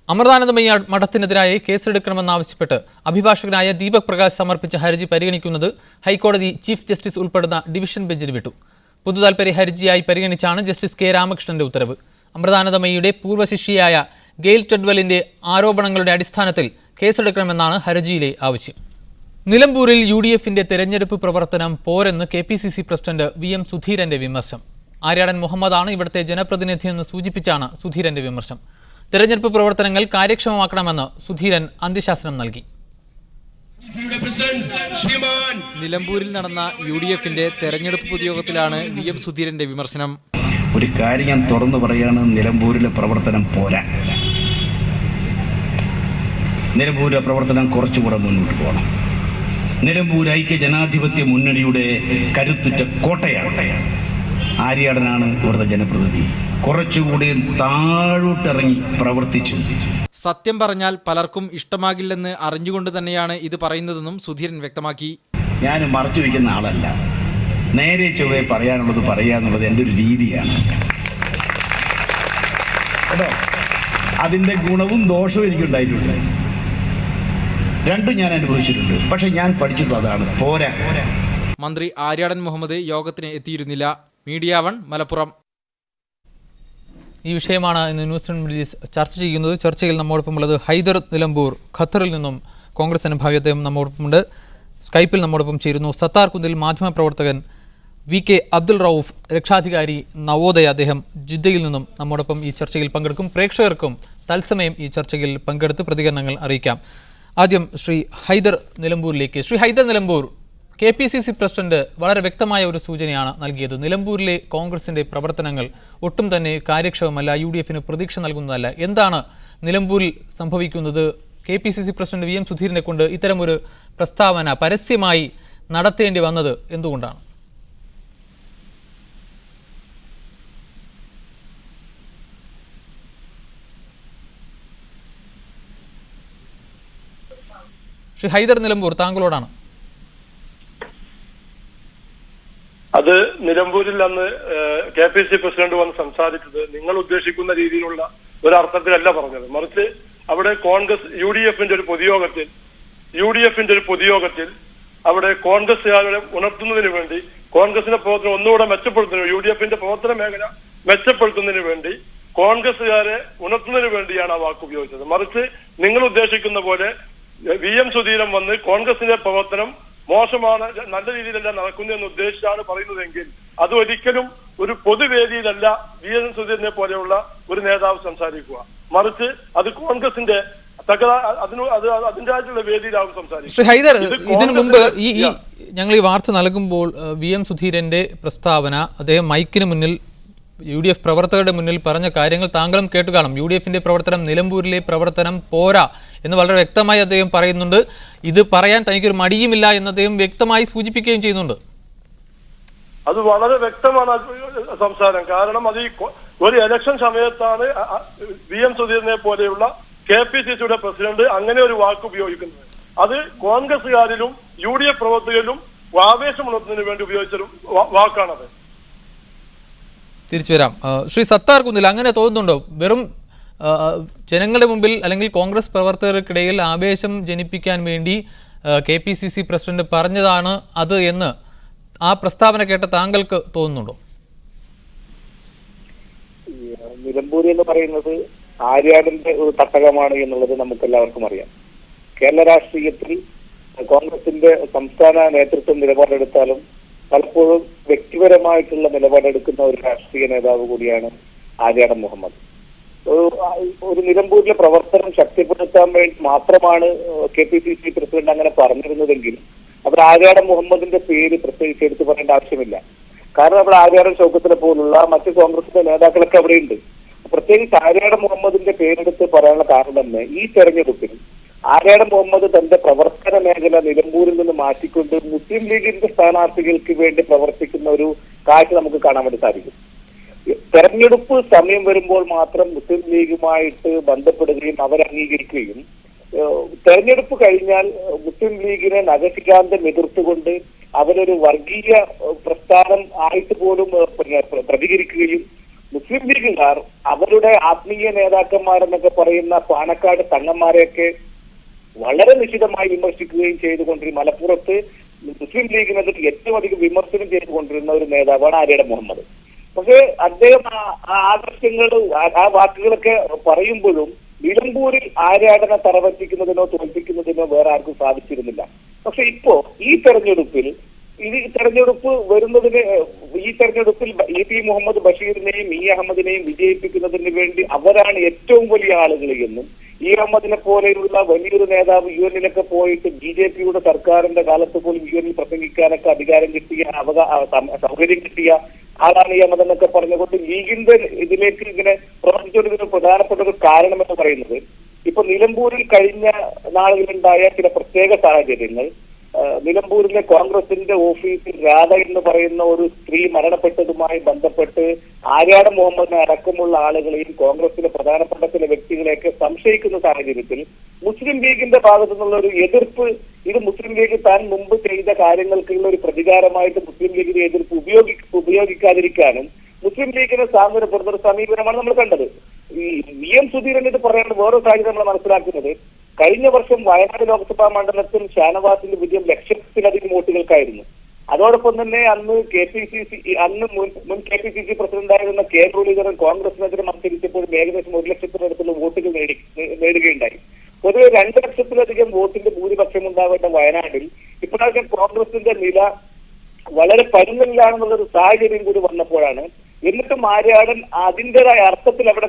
അമൃതാനന്ദമയി മഠത്തിനെതിരായി കേസെടുക്കണമെന്നാവശ്യപ്പെട്ട് അഭിഭാഷകനായ ദീപക് പ്രകാശ് സമർപ്പിച്ച ഹർജി പരിഗണിക്കുന്നത് ഹൈക്കോടതി ചീഫ് ജസ്റ്റിസ് ഉൾപ്പെടുന്ന ഡിവിഷൻ ബെഞ്ചിന് വിട്ടു. പൊതുതാൽപര്യ ഹർജിയായി പരിഗണിച്ചാണ് ജസ്റ്റിസ് K രാമകൃഷ്ണന്റെ ഉത്തരവ്. അമൃതാനന്ദമയിയുടെ പൂർവ്വശിഷ്യയായ ഗെയിൽ ടെഡ്വലിന്റെ ആരോപണങ്ങളുടെ അടിസ്ഥാനത്തിൽ കേസെടുക്കണമെന്നാണ് ഹർജിയിലെ ആവശ്യം. നിലമ്പൂരിൽ UDFന്റെ തെരഞ്ഞെടുപ്പ് പ്രവർത്തനം പോരെന്ന് KPCC പ്രസിഡന്റ് VM സുധീരന്റെ വിമർശനം. ആര്യാടൻ മുഹമ്മദാണ് ഇവിടുത്തെ ജനപ്രതിനിധിയെന്ന് സൂചിപ്പിച്ചാണ് സുധീരന്റെ വിമർശനം. തെരഞ്ഞെടുപ്പ് പ്രവർത്തനങ്ങൾ കാര്യക്ഷമമാക്കണമെന്ന് സുധീരൻ അന്ത്യശാസനം നൽകി. നിലമ്പൂരിൽ നടന്ന UDFന്റെ തെരഞ്ഞെടുപ്പ് പൊതുയോഗത്തിലാണ് VM സുധീരന്റെ വിമർശനം. ഒരു കാര്യം ഞാൻ തുറന്നു പറയാണ്, നിലമ്പൂരിലെ പ്രവർത്തനം പോരാ. നിലമ്പൂരിലെ പ്രവർത്തനം കുറച്ചുകൂടെ മുന്നോട്ട് പോകണം. നിലമ്പൂർ ഐക്യ ജനാധിപത്യ മുന്നണിയുടെ കരുത്തുറ്റ കോട്ടയാണ്. ആര്യാടനാണ് ഇവിടുത്തെ ജനപ്രതിനിധി. കുറച്ചുകൂടി താഴോട്ടിറങ്ങി പ്രവർത്തിച്ചു. സത്യം പറഞ്ഞാൽ പലർക്കും ഇഷ്ടമാകില്ലെന്ന് അറിഞ്ഞുകൊണ്ട് തന്നെയാണ് ഇത് പറയുന്നതെന്നും സുധീരൻ വ്യക്തമാക്കി. ഞാൻ മറച്ചു വയ്ക്കുന്ന ആളല്ല. നേരെ ചൊവ്വേ പറയാനുള്ളത് പറയുക എന്നുള്ളത് എൻ്റെ ഒരു രീതിയാണ്. കേട്ടോ, അതിൻ്റെ ഗുണവും ദോഷവും എനിക്കുണ്ടായിട്ടുണ്ട്. രണ്ടും ഞാൻ അനുഭവിച്ചിട്ടുണ്ട്. പക്ഷെ ഞാൻ പഠിച്ചിട്ടുള്ളതാണ് പോരാ. മന്ത്രി ആര്യാടൻ മുഹമ്മദ് യോഗത്തിന് എത്തിയിരുന്നില്ല. Media one, Malappuram. ഈ വിഷയമാണ് ഇന്ന് ന്യൂസ് മീഡിയസ് ചർച്ച ചെയ്യുന്നത്. ചർച്ചയിൽ നമ്മോടൊപ്പമുള്ളത് ഹൈദർ നിലമ്പൂർ, ഖത്തറിൽ നിന്നും കോൺഗ്രസ് അനുഭാവി അദ്ദേഹം നമ്മോടൊപ്പമുണ്ട്. സ്കൈപ്പിൽ നമ്മോടൊപ്പം ചേരുന്നു സത്താർ കുന്നിൽ മാധ്യമപ്രവർത്തകൻ VK അബ്ദുൾ റൌഫ്, രക്ഷാധികാരി നവോദയ, അദ്ദേഹം ജിദ്ദയിൽ നിന്നും നമ്മോടൊപ്പം ഈ ചർച്ചയിൽ പങ്കെടുക്കും. പ്രേക്ഷകർക്കും തത്സമയം ഈ ചർച്ചയിൽ പങ്കെടുത്ത് പ്രതികരണങ്ങൾ അറിയിക്കാം. ആദ്യം ശ്രീ ഹൈദർ നിലമ്പൂരിലേക്ക്. ശ്രീ ഹൈദർ നിലമ്പൂർ, KPCC പ്രസിഡന്റ് വളരെ വ്യക്തമായ ഒരു സൂചനയാണ് നൽകിയത്. നിലമ്പൂരിലെ കോൺഗ്രസിന്റെ പ്രവർത്തനങ്ങൾ ഒട്ടും തന്നെ കാര്യക്ഷമമല്ല, UDFന് പ്രതീക്ഷ നൽകുന്നതല്ല. എന്താണ് നിലമ്പൂരിൽ സംഭവിക്കുന്നത്? KPCC പ്രസിഡന്റ് VM സുധീരനെ കൊണ്ട് ഇത്തരമൊരു പ്രസ്താവന പരസ്യമായി നടത്തേണ്ടി വന്നത് എന്തുകൊണ്ടാണ്? ശ്രീ ഹൈദർ നിലമ്പൂർ, താങ്കളോടാണ്. അത് നിലമ്പൂരിൽ അന്ന് KPCC പ്രസിഡന്റ് വന്ന് സംസാരിച്ചത് നിങ്ങൾ ഉദ്ദേശിക്കുന്ന രീതിയിലുള്ള ഒരർത്ഥത്തിലല്ല പറഞ്ഞത്. മറിച്ച് അവിടെ കോൺഗ്രസ് UDFന്റെ ഒരു പൊതുയോഗത്തിൽ അവിടെ കോൺഗ്രസുകാരെ ഉണർത്തുന്നതിന് വേണ്ടി, കോൺഗ്രസിന്റെ പ്രവർത്തനം ഒന്നുകൂടെ മെച്ചപ്പെടുത്തുന്നതിന്, UDFന്റെ പ്രവർത്തന മേഖല മെച്ചപ്പെടുത്തുന്നതിന് വേണ്ടി, കോൺഗ്രസുകാരെ ഉണർത്തുന്നതിന് വേണ്ടിയാണ് ആ വാക്ക് ഉപയോഗിച്ചത്. മറിച്ച് നിങ്ങൾ ഉദ്ദേശിക്കുന്ന പോലെ VM സുധീരൻ വന്ന് കോൺഗ്രസിന്റെ പ്രവർത്തനം മോശമാണ്, നല്ല രീതിയിലല്ല നടക്കുന്നതെന്ന് ഉദ്ദേശിച്ചാണ് പറയുന്നതെങ്കിൽ അത് ഒരിക്കലും ഒരു പൊതുവേദിയിലല്ല VM സുധീരനെ പോലെയുള്ള ഒരു നേതാവ് സംസാരിക്കുക. മറിച്ച് അത് കോൺഗ്രസിന്റെ അതിൻ്റെതായിട്ടുള്ള വേദിയിലാവും സംസാരിക്കുക. ശ്രീ ഹൈദർ, ഇതിനു മുമ്പ് ഞങ്ങൾ ഈ വാർത്ത നൽകുമ്പോൾ VM സുധീരന്റെ പ്രസ്താവന അദ്ദേഹം മൈക്കിന് മുന്നിൽ UDF പ്രവർത്തകരുടെ മുന്നിൽ പറഞ്ഞ കാര്യങ്ങൾ താങ്കളും കേട്ടു കാണും. UDFന്റെ പ്രവർത്തനം, നിലമ്പൂരിലെ പ്രവർത്തനം പോരാ എന്ന് വളരെ വ്യക്തമായി അദ്ദേഹം പറയുന്നുണ്ട്. ഇത് പറയാൻ തനിക്കൊരു മടിയുമില്ല എന്ന് അദ്ദേഹം വ്യക്തമായി സൂചിപ്പിക്കുകയും ചെയ്യുന്നുണ്ട്. അത് വളരെ വ്യക്തമാണ് സംസാരം. കാരണം അത് ഒരു ഇലക്ഷൻ സമയത്താണ് VM സുധീരനെ പോലെയുള്ള KPCCയുടെ പ്രസിഡന്റ് അങ്ങനെ ഒരു വാക്ക് ഉപയോഗിക്കുന്നത്. അത് കോൺഗ്രസുകാരിലും UDF പ്രവർത്തകരിലും ആവേശമുണർത്തുന്നതിന് വേണ്ടി ഉപയോഗിച്ചൊരു വാക്കാണത്. തിരിച്ചു വരാം. ശ്രീ സത്താർ കുന്നിൽ, അങ്ങനെ തോന്നുന്നുണ്ടോ? വെറും ജനങ്ങളുടെ മുമ്പിൽ അല്ലെങ്കിൽ കോൺഗ്രസ് പ്രവർത്തകർക്കിടയിൽ ആവേശം ജനിപ്പിക്കാൻ വേണ്ടി KPCC പ്രസിഡന്റ് പറഞ്ഞതാണ് അത് എന്ന് ആ പ്രസ്താവന കേട്ട താങ്കൾക്ക് തോന്നുന്നുണ്ടോ? നിലമ്പൂർ എന്ന് പറയുന്നത് ആര്യാടിന്റെ ഒരു തട്ടകമാണ് എന്നുള്ളത് നമുക്കെല്ലാവർക്കും അറിയാം. കേരള രാഷ്ട്രീയത്തിൽ കോൺഗ്രസിന്റെ സംസ്ഥാന നേതൃത്വം നിലപാടെടുത്താലും പലപ്പോഴും വ്യക്തിപരമായിട്ടുള്ള നിലപാടെടുക്കുന്ന ഒരു രാഷ്ട്രീയ നേതാവ് കൂടിയാണ് ആര്യാടൻ മുഹമ്മദ്. ഒരു നിലമ്പൂരിലെ പ്രവർത്തനം ശക്തിപ്പെടുത്താൻ വേണ്ടി മാത്രമാണ് KPCC പ്രസിഡന്റ് അങ്ങനെ പറഞ്ഞിരുന്നതെങ്കിൽ അവിടെ ആര്യാടൻ മുഹമ്മദിന്റെ പേര് പ്രത്യേകിച്ച് എടുത്തു പറയേണ്ട ആവശ്യമില്ല. കാരണം അവിടെ ആര്യാടൻ ഷൗക്കത്തിനെ പോലുള്ള മറ്റ് കോൺഗ്രസിന്റെ നേതാക്കളൊക്കെ അവിടെയുണ്ട്. പ്രത്യേകിച്ച് ആര്യാടൻ മുഹമ്മദിന്റെ പേരെടുത്ത് പറയാനുള്ള കാരണം തന്നെ ഈ തെരഞ്ഞെടുപ്പിൽ ആര്യാടൻ മുഹമ്മദ് തന്റെ പ്രവർത്തന മേഖല നിലമ്പൂരിൽ നിന്ന് മാറ്റിക്കൊണ്ട് മുസ്ലിം ലീഗിന്റെ സ്ഥാനാർത്ഥികൾക്ക് വേണ്ടി പ്രവർത്തിക്കുന്ന ഒരു കാഴ്ച നമുക്ക് കാണാൻ വേണ്ടി സാധിക്കും. തെരഞ്ഞെടുപ്പ് സമയം വരുമ്പോൾ മാത്രം മുസ്ലിം ലീഗുമായിട്ട് ബന്ധപ്പെടുകയും അവരെ അംഗീകരിക്കുകയും തെരഞ്ഞെടുപ്പ് കഴിഞ്ഞാൽ മുസ്ലിം ലീഗിനെ നഖശികാന്തം എതിർത്തുകൊണ്ട് അവരൊരു വർഗീയ പ്രസ്ഥാനം ആയിട്ട് പോലും പ്രതികരിക്കുകയും മുസ്ലിം ലീഗുകാർ അവരുടെ ആത്മീയ നേതാക്കന്മാരെന്നൊക്കെ പറയുന്ന പാണക്കാട് തങ്ങന്മാരെയൊക്കെ വളരെ നിശിതമായി വിമർശിക്കുകയും ചെയ്തുകൊണ്ടിരുന്ന മലപ്പുറത്ത് മുസ്ലിം ലീഗിനെതിരെ ഏറ്റവും അധികം വിമർശനം ചെയ്തുകൊണ്ടിരുന്ന ഒരു നേതാവാണ് ആര്യാടൻ മുഹമ്മദ്. പക്ഷേ അദ്ദേഹം ആദർശങ്ങൾ ആ വാക്കുകളൊക്കെ പറയുമ്പോഴും നിലമ്പൂരിൽ ആര്യാടനെ തറവറ്റിക്കുന്നതിനോ തോൽപ്പിക്കുന്നതിനോ വേറെ ആർക്കും സാധിച്ചിരുന്നില്ല. പക്ഷെ ഇപ്പോ ഈ തെരഞ്ഞെടുപ്പിൽ EP മുഹമ്മദ് ബഷീറിനെയും E അഹമ്മദിനെയും വിജയിപ്പിക്കുന്നതിന് വേണ്ടി അവരാണ് ഏറ്റവും വലിയ ആളുകൾ എന്നും E അഹമ്മദിനെ പോലെയുള്ള വലിയൊരു നേതാവ് UN പോയിട്ട് BJPയുടെ സർക്കാരിന്റെ കാലത്ത് പോലും UN പ്രസംഗിക്കാനൊക്കെ അധികാരം കിട്ടിയ സൗകര്യം കിട്ടിയ ആളാണ് E അഹമ്മദ് എന്നൊക്കെ പറഞ്ഞുകൊണ്ട് ലീഗിന്റെ ഇതിലേക്ക് ഇങ്ങനെ പ്രവർത്തിച്ചൊരു പ്രധാനപ്പെട്ട ഒരു കാരണം എന്ന് പറയുന്നത് ഇപ്പൊ നിലമ്പൂരിൽ കഴിഞ്ഞ നാളുകളിലുണ്ടായ ചില പ്രത്യേക സാഹചര്യങ്ങൾ, നിലമ്പൂരിലെ കോൺഗ്രസിന്റെ ഓഫീസിൽ രാധ എന്ന് പറയുന്ന ഒരു സ്ത്രീ മരണപ്പെട്ടതുമായി ബന്ധപ്പെട്ട് ആര്യാടൻ മുഹമ്മദിനെ അടക്കമുള്ള ആളുകളെയും കോൺഗ്രസിലെ പ്രധാനപ്പെട്ട ചില വ്യക്തികളെയൊക്കെ സംശയിക്കുന്ന സാഹചര്യത്തിൽ മുസ്ലിം ലീഗിന്റെ ഭാഗത്തു നിന്നുള്ള ഒരു എതിർപ്പ്, ഇത് മുസ്ലിം ലീഗ് താൻ മുമ്പ് ചെയ്ത കാര്യങ്ങൾക്കുള്ള ഒരു പ്രതികാരമായിട്ട് മുസ്ലിം ലീഗിന്റെ എതിർപ്പ് ഉപയോഗിക്കാതിരിക്കാനും മുസ്ലിം ലീഗിനെ സാന്ത്വനപ്പെടുന്ന ഒരു സമീപനമാണ് നമ്മൾ കണ്ടത്. ഈ VM സുധീരൻ ഇത് പറയേണ്ട വേറൊരു സാഹചര്യം നമ്മൾ മനസ്സിലാക്കുന്നത്, കഴിഞ്ഞ വർഷം വയനാട് ലോക്സഭാ മണ്ഡലത്തിൽ ഷാനവാസിന്റെ വിജയം ലക്ഷത്തിലധികം വോട്ടുകൾക്കായിരുന്നു. അതോടൊപ്പം തന്നെ അന്ന് മുൻ KPCC പ്രസിഡന്റായിരുന്ന K മുരളീധരൻ കോൺഗ്രസിനെതിരെ മത്സരിച്ചപ്പോൾ ഏകദേശം 1 ലക്ഷത്തിനടുത്തുള്ള വോട്ടുകൾ നേടുകയുണ്ടായി. പൊതുവെ 2 ലക്ഷത്തിലധികം വോട്ടിന്റെ ഭൂരിപക്ഷം ഉണ്ടാവേണ്ട വയനാട്ടിൽ ഇപ്രാവശ്യം കോൺഗ്രസിന്റെ നില വളരെ പരുങ്ങലിലാണെന്നുള്ളൊരു സാഹചര്യം കൂടി വന്നപ്പോഴാണ് എന്നിട്ടും ആര്യാടൻ അതിൻ്റെതായ അർത്ഥത്തിൽ അവിടെ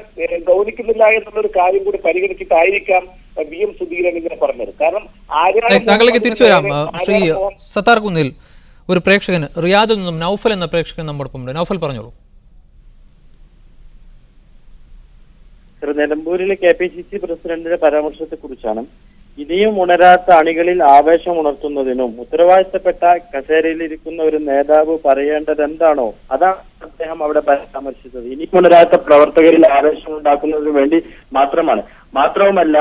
ഗൗനിക്കുന്നില്ല എന്നുള്ളൊരു കാര്യം കൂടി പരിഗണിച്ചിട്ടായിരിക്കാം VM സുധീരൻ ഇങ്ങനെ പറഞ്ഞത്. കാരണം താങ്കളിലേക്ക് തിരിച്ചു വരാം. ശ്രീ സത്താർ കുന്നിൽ ഒരു പ്രേക്ഷകൻ റിയാദിൽ നിന്നും നൗഫൽ എന്ന പ്രേക്ഷകൻ നമ്മോടൊപ്പമുണ്ട്. നൗഫൽ പറഞ്ഞോളൂ. നിലമ്പൂരിലെ KPCC പ്രസിഡന്റിന്റെ പരാമർശത്തെ കുറിച്ചാണ്. ഇനിയും ഉണരാത്ത അണികളിൽ ആവേശം ഉണർത്തുന്നതിനും ഉത്തരവാദിത്തപ്പെട്ട കസേരയിലിരിക്കുന്ന ഒരു നേതാവ് പറയേണ്ടത് എന്താണോ അതാണ് അദ്ദേഹം അവിടെ പരാമർശിച്ചത്. ഇനിയും ഉണരാത്ത പ്രവർത്തകരിൽ ആവേശം ഉണ്ടാക്കുന്നതിന് വേണ്ടി മാത്രവുമല്ല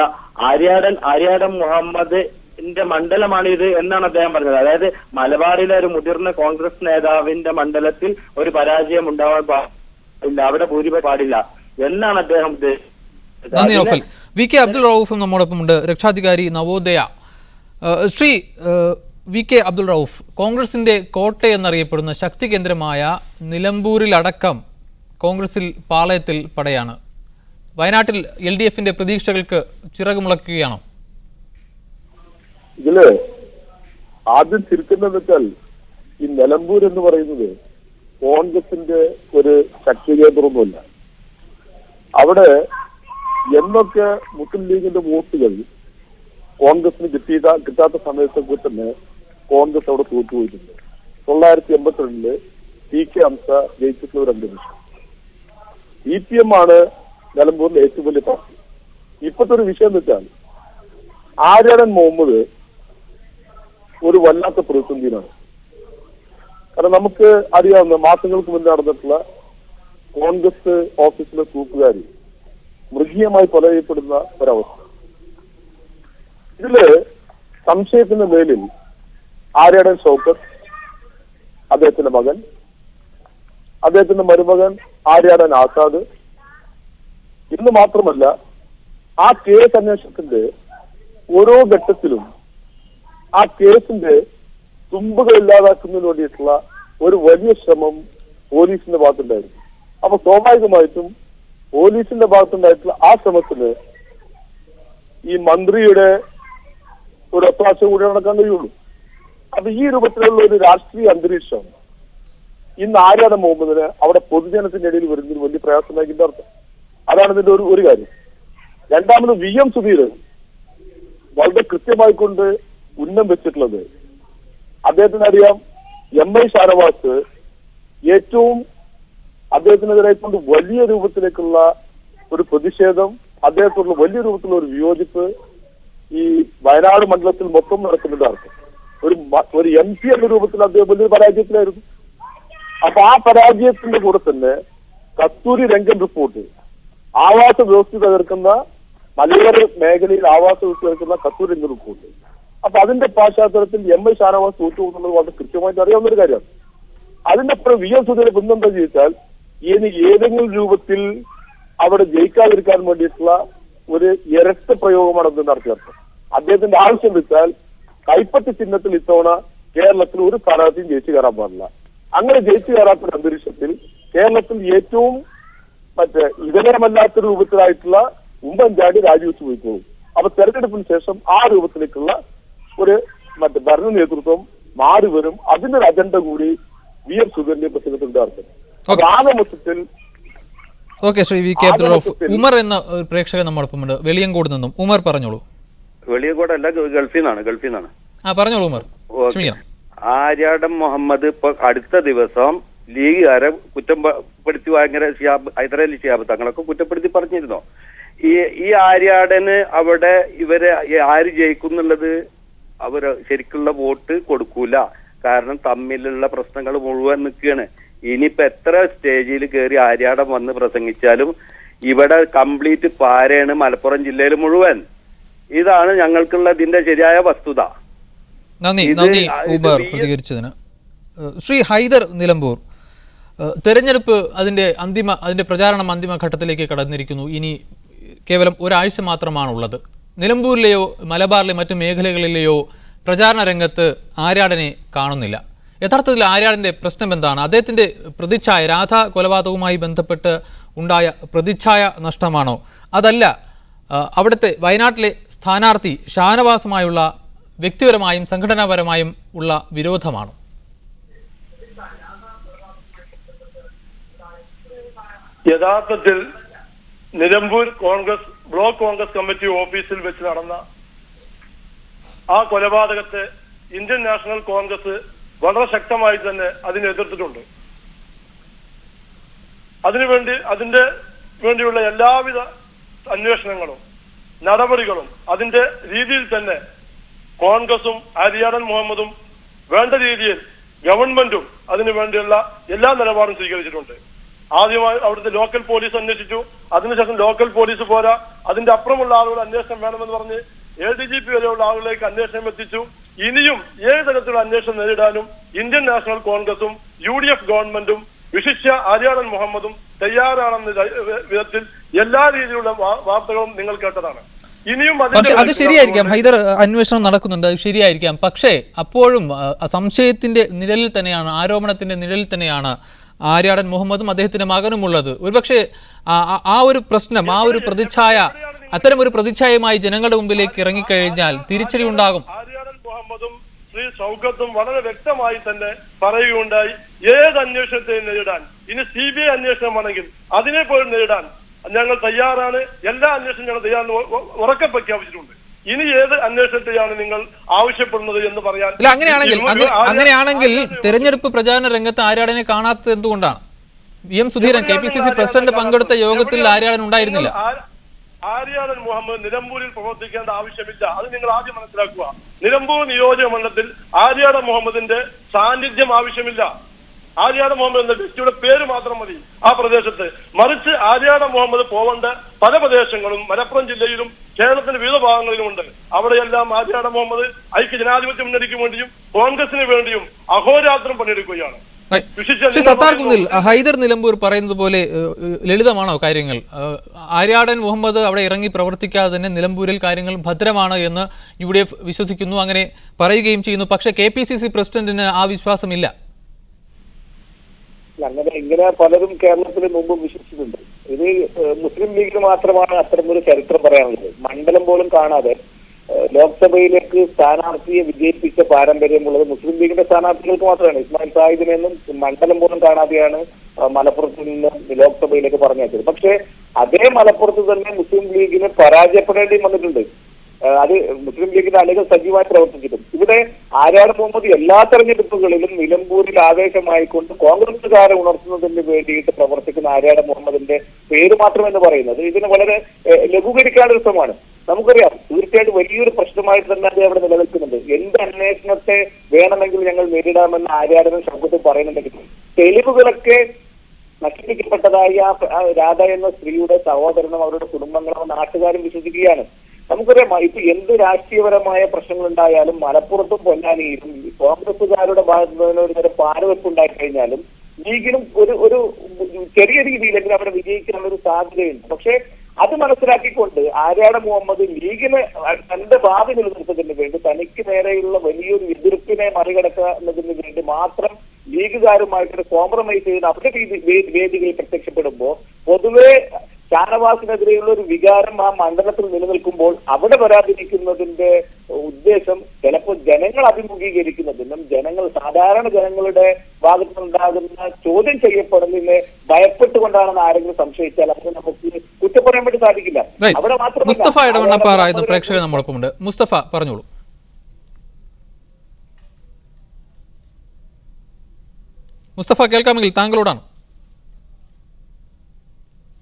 ആര്യാടൻ മുഹമ്മദിന്റെ മണ്ഡലമാണിത് എന്നാണ് അദ്ദേഹം പറഞ്ഞത്. അതായത് മലബാറിലെ ഒരു മുതിർന്ന കോൺഗ്രസ് നേതാവിന്റെ മണ്ഡലത്തിൽ ഒരു പരാജയം ഉണ്ടാവാൻ പാടില്ല, അവിടെ ഭൂരിപക്ഷം പാടില്ല എന്നാണ് അദ്ദേഹം ഉദ്ദേശിച്ചത്. നന്ദി നൗഫൽ. VK അബ്ദുൾ റൌഫും നമ്മോടൊപ്പമുണ്ട്, രക്ഷാധികാരി നവോദയ. ശ്രീ VK അബ്ദുൾ റൌഫ്, കോൺഗ്രസിന്റെ കോട്ടയെന്നറിയപ്പെടുന്ന ശക്തി കേന്ദ്രമായ നിലമ്പൂരിലടക്കം കോൺഗ്രസിൽ പാളയത്തിൽ പടയാണ്. വയനാട്ടിൽ LDFന്റെ പ്രതീക്ഷകൾക്ക് ചിറകുമുളയ്ക്കുകയാണോ? ഇതില് ആദ്യം തിരിക്കുന്നതെന്ന് വെച്ചാൽ ഈ നിലമ്പൂർ എന്ന് പറയുന്നത് കോൺഗ്രസിന്റെ ഒരു ശക്തി കേന്ദ്രമൊന്നുമല്ല. അവിടെ എന്നൊക്കെ മുസ്ലിം ലീഗിന്റെ വോട്ടുകൾ കോൺഗ്രസിന് കിട്ടാത്ത സമയത്തൊക്കെ തന്നെ കോൺഗ്രസ് അവിടെ തോറ്റുപോയിട്ടുണ്ട്. 1982 TK ഹംസ ജയിച്ചിട്ടുള്ള ഒരു അന്തരീക്ഷം. CPM ആണ് നിലമ്പൂരിലെ ഏറ്റവും വലിയ പാർട്ടി. ഇപ്പോഴത്തെ ഒരു വിഷയം എന്ന് വെച്ചാൽ ആര്യാടൻ മുഹമ്മദ് ഒരു വല്ലാത്ത പ്രതിസന്ധിയിലാണ്. കാരണം നമുക്ക് അറിയാവുന്ന മാസങ്ങൾക്ക് മുന്നേ നടന്നിട്ടുള്ള കോൺഗ്രസ് ഓഫീസിലെ തൂക്കുകാരി മൃഗീയമായി കൊല ചെയ്യപ്പെടുന്ന ഒരവസ്ഥ. ഇതില് സംശയത്തിന്റെ മേലിൽ ആര്യാടൻ ഷൗക്കത്ത്, അദ്ദേഹത്തിന്റെ മകൻ, അദ്ദേഹത്തിന്റെ മരുമകൻ ആര്യാടൻ ആസാദ്, ഇന്ന് മാത്രമല്ല ആ കേസ് അന്വേഷണത്തിന്റെ ഓരോ ഘട്ടത്തിലും ആ കേസിന്റെ തുമ്പുകൾ ഇല്ലാതാക്കുന്നതിന് വേണ്ടിയിട്ടുള്ള ഒരു വലിയ ശ്രമം പോലീസിന്റെ ഭാഗത്തുണ്ടായിരുന്നു. അപ്പൊ സ്വാഭാവികമായിട്ടും പോലീസിന്റെ ഭാഗത്തുണ്ടായിട്ടുള്ള ആ ശ്രമത്തിന് ഈ മന്ത്രിയുടെ ഒരു ഒത്താശ കൂടി നടക്കാൻ കഴിയുള്ളൂ. അപ്പൊ ഈ രൂപത്തിലുള്ള ഒരു രാഷ്ട്രീയ അന്തരീക്ഷം ഇന്ന് ആര്യാടൻ മുഹമ്മദിന് അവിടെ പൊതുജനത്തിന്റെ ഇടയിൽ വരുന്നതിന് വലിയ പ്രയാസമാക്കിന്റെ അർത്ഥം. അതാണ് ഇതിന്റെ ഒരു കാര്യം. രണ്ടാമത് VM സുധീരൻ വളരെ കൃത്യമായിക്കൊണ്ട് ഉന്നം വെച്ചിട്ടുള്ളത്, അദ്ദേഹത്തിന് അറിയാം MI ഷാനവാസ് ഏറ്റവും അദ്ദേഹത്തിനെതിരായിക്കൊണ്ട് വലിയ രൂപത്തിലേക്കുള്ള ഒരു പ്രതിഷേധം, അദ്ദേഹത്തോടുള്ള വലിയ രൂപത്തിലുള്ള ഒരു വിയോജിപ്പ് ഈ വയനാട് മണ്ഡലത്തിൽ മൊത്തം നടക്കുന്നുണ്ട്. അർത്ഥം ഒരു MP എന്ന രൂപത്തിൽ അദ്ദേഹം വലിയൊരു പരാജയത്തിലായിരുന്നു. അപ്പൊ ആ പരാജയത്തിന്റെ കൂടെ തന്നെ കസ്തൂരി രംഗൻ റിപ്പോർട്ട്, ആവാസ വ്യവസ്ഥ തകർക്കുന്ന മലയോര മേഖലയിൽ ആവാസ വ്യവസ്ഥ തകർക്കുന്ന കസ്തൂരി രംഗൻ റിപ്പോർട്ട്. അപ്പൊ അതിന്റെ പശ്ചാത്തലത്തിൽ MI ഷാനവാസ് തോറ്റു പോകുന്നത് വളരെ കൃത്യമായിട്ട് അറിയാവുന്ന ഒരു കാര്യമാണ്. അതിന്റെ അപ്പുറം VM സുധീരൻ പിന്നെന്താ ചോദിച്ചാൽ ഇനി ഏതെങ്കിലും രൂപത്തിൽ അവിടെ ജയിക്കാതിരിക്കാൻ വേണ്ടിയിട്ടുള്ള ഒരു ഇരട്ട പ്രയോഗമാണ് അത് നടത്തിയത്. അദ്ദേഹത്തിന്റെ ആവശ്യം വെച്ചാൽ കൈപ്പത്തി ചിഹ്നത്തിൽ ഇത്തവണ കേരളത്തിൽ ഒരു സ്ഥാനാർത്ഥിയും ജയിച്ചു കയറാൻ പാടില്ല. അങ്ങനെ ജയിച്ചു കയറാത്ത അന്തരീക്ഷത്തിൽ കേരളത്തിൽ ഏറ്റവും ഇതരമല്ലാത്ത രൂപത്തിലായിട്ടുള്ള ഉമ്മൻചാണ്ടി രാജിവെച്ച് പോയി പോകും. അപ്പൊ തെരഞ്ഞെടുപ്പിന് ശേഷം ആ രൂപത്തിലേക്കുള്ള ഒരു ഭരണ നേതൃത്വം മാറി വരും. അതിന്റെ ഒരു അജണ്ട കൂടി VM സുധീരന്റെ പ്രസംഗത്തിന്റെ അർത്ഥം. ആഗമത്തിൽ ശ്രീ VK അബ്ദുൾ റൌഫ്, ഉമർ എന്ന പ്രേക്ഷകൻ നമ്മോടൊപ്പമുണ്ട് വെളിയങ്കോട് നിന്നും. ഉമർ പറഞ്ഞോളൂ. വെളിയങ്കോടല്ല, ഗൾഫിൽ നിന്നാണ്. പറഞ്ഞോളൂ ഉമർ. ആര്യാടൻ മുഹമ്മദ് ഇപ്പൊ അടുത്ത ദിവസം ലീഗുകാരെ കുറ്റപ്പെടുത്തി ഭയങ്കര ഹൈദരാലി ശിഹാബ് തങ്ങളൊക്കെ കുറ്റപ്പെടുത്തി പറഞ്ഞിരുന്നോ? ഈ ആര്യാടന് അവിടെ ഇവരെ ആര് ജയിക്കുന്നുള്ളത് അവര് ശരിക്കുള്ള വോട്ട് കൊടുക്കൂല. കാരണം തമ്മിലുള്ള പ്രശ്നങ്ങൾ മുഴുവൻ നിൽക്കുകയാണ്. ഇനിയിപ്പോ എത്ര സ്റ്റേജിൽ കയറി ആര്യാടൻ വന്ന് പ്രസംഗിച്ചാലും ഇവിടെ കംപ്ലീറ്റ് പാരയാണ് മലപ്പുറം ജില്ലയിൽ മുഴുവൻ. ഇതാണ് ഞങ്ങൾക്കുള്ള ഇതിന്റെ ശരിയായ വസ്തുത. നന്ദി ഉമർ പ്രതികരിച്ചതിന്. ശ്രീ ഹൈദർ നിലമ്പൂർ, തെരഞ്ഞെടുപ്പ് അതിന്റെ പ്രചാരണം അന്തിമഘട്ടത്തിലേക്ക് കടന്നിരിക്കുന്നു. ഇനി കേവലം ഒരാഴ്ച മാത്രമാണുള്ളത്. നിലമ്പൂരിലെയോ മലബാറിലെ മറ്റു മേഖലകളിലെയോ പ്രചാരണ രംഗത്ത് ആര്യാടനെ കാണുന്നില്ല. യഥാർത്ഥത്തിൽ ആര്യാടന്റെ പ്രശ്നം എന്താണ്? അദ്ദേഹത്തിന്റെ പ്രതിച്ഛായ, രാധ കൊലപാതകവുമായി ബന്ധപ്പെട്ട് ഉണ്ടായ പ്രതിച്ഛായ നഷ്ടമാണോ? അതല്ല അവിടുത്തെ വയനാട്ടിലെ സ്ഥാനാർത്ഥി ഷാനവാസുമായുള്ള വ്യക്തിപരമായും സംഘടനാപരമായും ഉള്ള വിരോധമാണോ? യഥാർത്ഥത്തിൽ നിലമ്പൂർ ബ്ലോക്ക് കോൺഗ്രസ് കമ്മിറ്റി ഓഫീസിൽ വെച്ച് നടന്ന ആ കൊലപാതകത്തെ ഇന്ത്യൻ നാഷണൽ കോൺഗ്രസ് വളരെ ശക്തമായി തന്നെ അതിനെ എതിർത്തിട്ടുണ്ട്. അതിന്റെ വേണ്ടിയുള്ള എല്ലാവിധ അന്വേഷണങ്ങളും നടപടികളും അതിന്റെ രീതിയിൽ തന്നെ കോൺഗ്രസും ആര്യാടൻ മുഹമ്മദും വേണ്ട രീതിയിൽ ഗവൺമെന്റും അതിനു വേണ്ടിയുള്ള എല്ലാ നിലപാടും സ്വീകരിച്ചിട്ടുണ്ട്. ആദ്യമായി അവിടുത്തെ ലോക്കൽ പോലീസ് അന്വേഷിച്ചു. അതിനുശേഷം ലോക്കൽ പോലീസ് പോരാ, അതിന്റെ അപ്പുറമുള്ള ആളുകൾ അന്വേഷണം വേണമെന്ന് പറഞ്ഞ് ADGP വരെയുള്ള ആളുകളിലേക്ക് അന്വേഷണം എത്തിച്ചു. ഇനിയും ഏത് തരത്തിലുള്ള അന്വേഷണം നേരിടാനും ഇന്ത്യൻ നാഷണൽ കോൺഗ്രസും UDF ഗവൺമെന്റും വിശിഷ്യ ആര്യാടൻ മുഹമ്മദും തയ്യാറാണെന്ന വിധത്തിൽ എല്ലാ രീതിയിലുള്ള വാർത്തകളും നിങ്ങൾ കേട്ടതാണ്. ഇനിയും അത് ശരിയായിരിക്കാം, ഹൈദർ, അന്വേഷണം നടക്കുന്നുണ്ട്, അത് ശരിയായിരിക്കാം. പക്ഷേ അപ്പോഴും സംശയത്തിന്റെ നിഴലിൽ തന്നെയാണ്, ആരോപണത്തിന്റെ നിഴലിൽ തന്നെയാണ് ആര്യാടൻ മുഹമ്മദും അദ്ദേഹത്തിന്റെ മകനുമുള്ളത്. ഒരുപക്ഷെ ആ ഒരു പ്രശ്നം, ആ ഒരു പ്രതിച്ഛായ, അത്തരം ഒരു പ്രതിച്ഛായമായി ജനങ്ങളുടെ മുമ്പിലേക്ക് ഇറങ്ങിക്കഴിഞ്ഞാൽ തിരിച്ചടി ഉണ്ടാകും. ആര്യാടൻ മുഹമ്മദും ശ്രീ ഷൗക്കത്തും വളരെ വ്യക്തമായി തന്നെ പറയുകയുണ്ടായി, ഏത് അന്വേഷണത്തെയും നേരിടാൻ, ഇനി CBI അന്വേഷണമാണെങ്കിൽ അതിനെ പോലും നേരിടാൻ ഞങ്ങൾ തയ്യാറാണ്, എല്ലാ അന്വേഷണം ഞങ്ങൾ തയ്യാറെന്ന് ഉറക്കെ പ്രഖ്യാപിച്ചിട്ടുണ്ട്. ഇനി ഏത് അന്വേഷണത്തെയാണ് നിങ്ങൾ ആവശ്യപ്പെടുന്നത് എന്ന് പറയാൻ. അങ്ങനെയാണെങ്കിൽ തെരഞ്ഞെടുപ്പ് പ്രചാരണ രംഗത്ത് ആര്യാടനെ കാണാത്തത് എന്തുകൊണ്ടാണ്? VM സുധീരൻ KPCC പ്രസിഡന്റ് പങ്കെടുത്ത യോഗത്തിൽ ആര്യാടൻ ഉണ്ടായിരുന്നില്ല. ആര്യാടൻ മുഹമ്മദ് നിലമ്പൂരിൽ പ്രവർത്തിക്കേണ്ട ആവശ്യമില്ല, അത് നിങ്ങൾ ആദ്യം മനസ്സിലാക്കുക. നിലമ്പൂർ നിയോജക മണ്ഡലത്തിൽ ആര്യാടൻ മുഹമ്മദിന്റെ സാന്നിധ്യം ആവശ്യമില്ല. ആര്യാടൻ മുഹമ്മദ് എന്ന വ്യക്തിയുടെ പേര് മാത്രം മതി ആ പ്രദേശത്ത്. മറിച്ച് ആര്യാടൻ മുഹമ്മദ് പോവേണ്ട പല പ്രദേശങ്ങളും മലപ്പുറം ജില്ലയിലും കേരളത്തിന്റെ വിവിധ ഭാഗങ്ങളിലുമുണ്ട്. അവിടെയെല്ലാം ആര്യാടൻ മുഹമ്മദ് ഐക്യ ജനാധിപത്യ മുന്നണിക്ക് വേണ്ടിയും കോൺഗ്രസിന് വേണ്ടിയും അഹോരാത്രം പണിയെടുക്കുകയാണ്. സത്താർകുന്നിൽ ഹൈദർ നിലമ്പൂർ പറയുന്നത് പോലെ ലളിതമാണോ കാര്യങ്ങൾ? ആര്യാടൻ മുഹമ്മദ് അവിടെ ഇറങ്ങി പ്രവർത്തിക്കാതെ തന്നെ നിലമ്പൂരിൽ കാര്യങ്ങൾ ഭദ്രമാണ് എന്ന് UDF വിശ്വസിക്കുന്നു, അങ്ങനെ പറയുകയും ചെയ്യുന്നു. പക്ഷേ KPCC പ്രസിഡന്റിന് ആ വിശ്വാസമില്ല. ഇങ്ങനെ പലരും കേരളത്തിന് മുമ്പ് വിശ്വസിച്ചിട്ടുണ്ട്. ഇത് മുസ്ലിം ലീഗിന് മാത്രമാണ് അത്തരമൊരു ചരിത്രം പറയാനുള്ളത്. മണ്ഡലം പോലും കാണാതെ ലോക്സഭയിലേക്ക് സ്ഥാനാർത്ഥിയെ വിജയിപ്പിച്ച പാരമ്പര്യമുള്ളത് മുസ്ലിം ലീഗിന്റെ സ്ഥാനാർത്ഥികൾക്ക് മാത്രമാണ്. ഇസ്മായിൽ സാഹിബിനെന്നും മണ്ഡലം പോലും കാണാതെയാണ് മലപ്പുറത്ത് നിന്ന് ലോക്സഭയിലേക്ക് പറഞ്ഞയച്ചത്. പക്ഷേ അതേ മലപ്പുറത്ത് തന്നെ മുസ്ലിം ലീഗിന് പരാജയപ്പെടേണ്ടി വന്നിട്ടുണ്ട്. അത് മുസ്ലിം ലീഗിന്റെ അണികൾ സജീവമായി പ്രവർത്തിച്ചിട്ടും. ഇവിടെ ആര്യാടൻ മുഹമ്മദ് എല്ലാ തെരഞ്ഞെടുപ്പുകളിലും നിലമ്പൂരിൽ ആവേശമായിക്കൊണ്ട് കോൺഗ്രസുകാരെ ഉണർത്തുന്നതിന് വേണ്ടിയിട്ട് പ്രവർത്തിക്കുന്ന ആര്യാടൻ മുഹമ്മദിന്റെ പേര് മാത്രമെന്ന് പറയുന്നത് ഇതിന് വളരെ ലഘൂകരിക്കാനുള്ള ശ്രമമാണ്. നമുക്കറിയാം, തീർച്ചയായിട്ടും വലിയൊരു പ്രശ്നമായിട്ട് തന്നെ അത് അവിടെ നിലനിൽക്കുന്നുണ്ട്. എന്ത് അന്വേഷണത്തെ വേണമെങ്കിൽ ഞങ്ങൾ നേരിടാമെന്ന് ആര്യാടനും ഷൗക്കത്തും പറയുന്നുണ്ടെങ്കിൽ തെളിവുകളൊക്കെ നശിപ്പിക്കപ്പെട്ടതായി ആ രാധ എന്ന സ്ത്രീയുടെ സഹോദരനും അവരുടെ കുടുംബങ്ങളും നാട്ടുകാരും വിശ്വസിക്കുകയാണ്. നമുക്കറിയാം, ഇപ്പൊ എന്ത് രാഷ്ട്രീയപരമായ പ്രശ്നങ്ങൾ ഉണ്ടായാലും മലപ്പുറത്തും പൊന്നാനിയിലും കോൺഗ്രസുകാരുടെ ഭാഗത്ത് നിന്ന് ഒരു പാരവെപ്പ് ഉണ്ടായിക്കഴിഞ്ഞാലും ലീഗിനും ഒരു ചെറിയ രീതിയിലെങ്കിലും അവിടെ വിജയിക്കാനുള്ള ഒരു സാധ്യതയുണ്ട്. പക്ഷേ അത് മനസ്സിലാക്കിക്കൊണ്ട് ആര്യാടൻ മുഹമ്മദ് ലീഗിന് തന്റെ ഭാവി നിലനിർത്തുന്നതിന് വേണ്ടി തനിക്ക് നേരെയുള്ള വലിയൊരു എതിർപ്പിനെ മറികടക്കുന്നതിന് വേണ്ടി മാത്രം ലീഗുകാരുമായിട്ടൊരു കോംപ്രമൈസ് ചെയ്ത് അവരുടെ വേദികളിൽ പ്രത്യക്ഷപ്പെടുമ്പോൾ പൊതുവെ ഷാനവാസിനെതിരെയുള്ള ഒരു വികാരം ആ മണ്ഡലത്തിൽ നിലനിൽക്കുമ്പോൾ അവിടെ വരാതിരിക്കുന്നതിന്റെ ഉദ്ദേശം ചിലപ്പോൾ ജനങ്ങൾ അഭിമുഖീകരിക്കുന്നതിനും സാധാരണ ജനങ്ങളുടെ ഭാഗത്തുനിന്നുണ്ടാകുന്ന ചോദ്യം ചെയ്യപ്പെടുന്നതിനെ ഭയപ്പെട്ടുകൊണ്ടാണെന്ന് ആരെങ്കിലും സംശയിച്ചാൽ അതിന് നമുക്ക് കുറ്റപ്പെടാൻ വേണ്ടി സാധിക്കില്ല. അവിടെ മാത്രമല്ല, മുസ്തഫ ഇടവണ്ണപ്പാറായിരുന്നു പ്രേക്ഷകർ നമ്മളൊപ്പമുണ്ട്. മുസ്തഫ പറഞ്ഞോളൂ. മുസ്തഫ കേൾക്കാമെങ്കിൽ താങ്കളോടാണ്.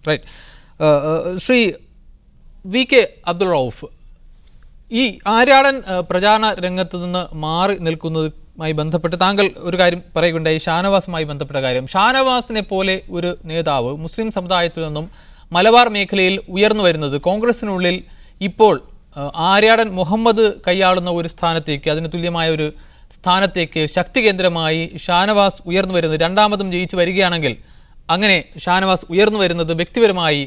റൈറ്റ്. ശ്രീ VK അബ്ദുൾ റൌഫ്, ഈ ആര്യാടൻ പ്രചാരണ രംഗത്ത് നിന്ന് മാറി നിൽക്കുന്നതുമായി ബന്ധപ്പെട്ട് താങ്കൾ ഒരു കാര്യം പറയുകയുണ്ടായി, ഷാനവാസുമായി ബന്ധപ്പെട്ട കാര്യം. ഷാനവാസിനെ പോലെ ഒരു നേതാവ് മുസ്ലിം സമുദായത്തിൽ നിന്നും മലബാർ മേഖലയിൽ ഉയർന്നു വരുന്നത് കോൺഗ്രസിനുള്ളിൽ ഇപ്പോൾ ആര്യാടൻ മുഹമ്മദ് കൈയാളുന്ന ഒരു സ്ഥാനത്തേക്ക്, അതിന് തുല്യമായ ഒരു സ്ഥാനത്തേക്ക് ശക്തി കേന്ദ്രമായി ഷാനവാസ് ഉയർന്നു വരുന്നത്, രണ്ടാമതും ജയിച്ചു വരികയാണെങ്കിൽ അങ്ങനെ ഷാനവാസ് ഉയർന്നു വരുന്നത് വ്യക്തിപരമായി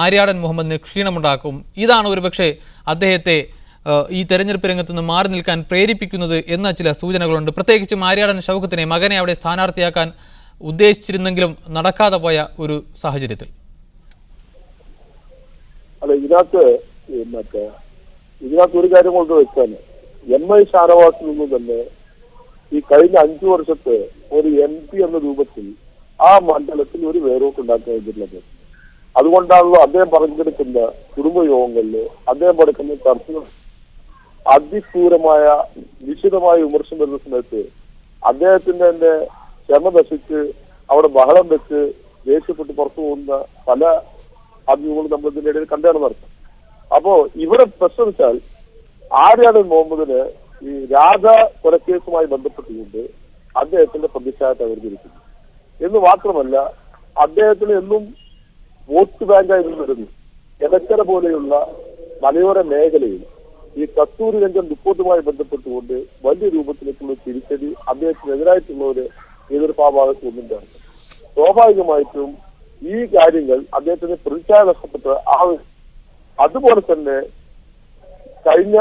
ആര്യാടൻ മുഹമ്മദിന് ക്ഷീണമുണ്ടാക്കും. ഇതാണ് ഒരുപക്ഷെ അദ്ദേഹത്തെ ഈ തെരഞ്ഞെടുപ്പ് രംഗത്ത് നിന്ന് മാറി നിൽക്കാൻ പ്രേരിപ്പിക്കുന്നത് എന്ന ചില സൂചനകളുണ്ട്. പ്രത്യേകിച്ചും ആര്യാടൻ ഷൗക്കത്തിനെ, മകനെ അവിടെ സ്ഥാനാർത്ഥിയാക്കാൻ ഉദ്ദേശിച്ചിരുന്നെങ്കിലും നടക്കാതെ പോയ ഒരു സാഹചര്യത്തിൽ. അല്ല, ഇതിനകത്ത് ഒരു കാര്യം കൊണ്ട് വെച്ചാൽ MI ഷാനവാസിൽ നിന്ന് തന്നെ ഈ കഴിഞ്ഞ 5 വർഷത്തെ ഒരു MP എന്ന രൂപത്തിൽ ആ മണ്ഡലത്തിൽ ഒരു വേരോട്ട് ഉണ്ടാക്കാൻ കഴിഞ്ഞിട്ടുള്ളത്. അതുകൊണ്ടാണല്ലോ അദ്ദേഹം പങ്കെടുക്കുന്ന കുടുംബയോഗങ്ങളിൽ, അദ്ദേഹം പങ്കെടുക്കുന്ന ചർച്ചകൾ അതിക്രൂരമായ നിശ്ചിതമായ വിമർശനം വരുന്ന സമയത്ത് അദ്ദേഹത്തിന്റെ തന്നെ ക്ഷമ നശിച്ച് അവിടെ ബഹളം വെച്ച് ദേഷ്യപ്പെട്ട് പുറത്തു പോകുന്ന പല അഭിമുഖങ്ങളും നമ്മൾ ഇതിന്റെ ഇടയിൽ കണ്ടാണെന്ന് അർത്ഥം. അപ്പോ ഇവിടെ പ്രശ്നം വെച്ചാൽ ആര്യാടൻ മുഹമ്മദിന് ഈ രാധ കൊലക്കേസുമായി ബന്ധപ്പെട്ടുകൊണ്ട് അദ്ദേഹത്തിന്റെ പ്രതിഷേധത്തെ അവതരിപ്പിക്കുന്നു എന്ന് മാത്രമല്ല, അദ്ദേഹത്തിന് എന്നും വോട്ട് ബാങ്കായി വരുന്നു. എടക്കര പോലെയുള്ള മലയോര മേഖലയിൽ ഈ കസ്തൂരി രംഗം റിപ്പോർട്ടുമായി ബന്ധപ്പെട്ടുകൊണ്ട് വലിയ രൂപത്തിലേക്കുള്ള തിരിച്ചടി അദ്ദേഹത്തിനെതിരായിട്ടുള്ള ഒരു എതിർഭാഗത്ത് ഒന്നിട്ടാണ്. സ്വാഭാവികമായിട്ടും ഈ കാര്യങ്ങൾ അദ്ദേഹത്തിന് പ്രതിച്ഛായ നഷ്ടപ്പെട്ട അതുപോലെ തന്നെ കഴിഞ്ഞ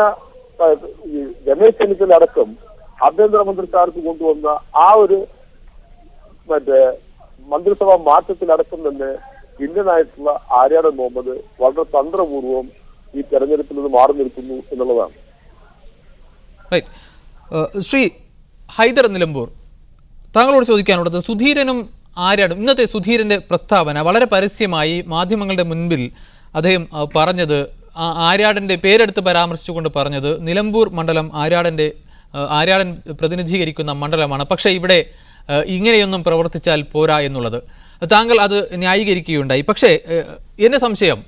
രമേശ് ചെന്നിത്തല അടക്കം ആഭ്യന്തരമന്ത്രി സ്ഥാനത്ത് കൊണ്ടുവന്ന ആ ഒരു മന്ത്രിസഭാ മാറ്റത്തിലടക്കം തന്നെ ഇന്ത്യനായിട്ടുള്ള ആര്യാടൻ മുഹമ്മദ് വളരെ തന്ത്രപൂർവ്വം ഈ തെരഞ്ഞെടുപ്പിൽ നിന്ന് മാറി നിൽക്കുന്നു എന്നുള്ളതാണ്. ശ്രീ ഹൈദർ നിലമ്പൂർ, താങ്കളോട് ചോദിക്കാനുള്ളത്, സുധീരനും ആര്യാടും ഇന്നത്തെ സുധീരന്റെ പ്രസ്താവന വളരെ പരസ്യമായി മാധ്യമങ്ങളുടെ മുൻപിൽ അദ്ദേഹം പറഞ്ഞത്, ആര്യാടൻ്റെ പേരെടുത്ത് പരാമർശിച്ചുകൊണ്ട് പറഞ്ഞത് നിലമ്പൂർ മണ്ഡലം ആര്യാടൻ പ്രതിനിധീകരിക്കുന്ന മണ്ഡലമാണ്, പക്ഷേ ഇവിടെ ഇങ്ങനെയൊന്നും പ്രവർത്തിച്ചാൽ പോരാ എന്നുള്ളത്. താങ്കൾ അത് ന്യായീകരിക്കുകയുണ്ടായി. പക്ഷേ എൻ്റെ സംശയം,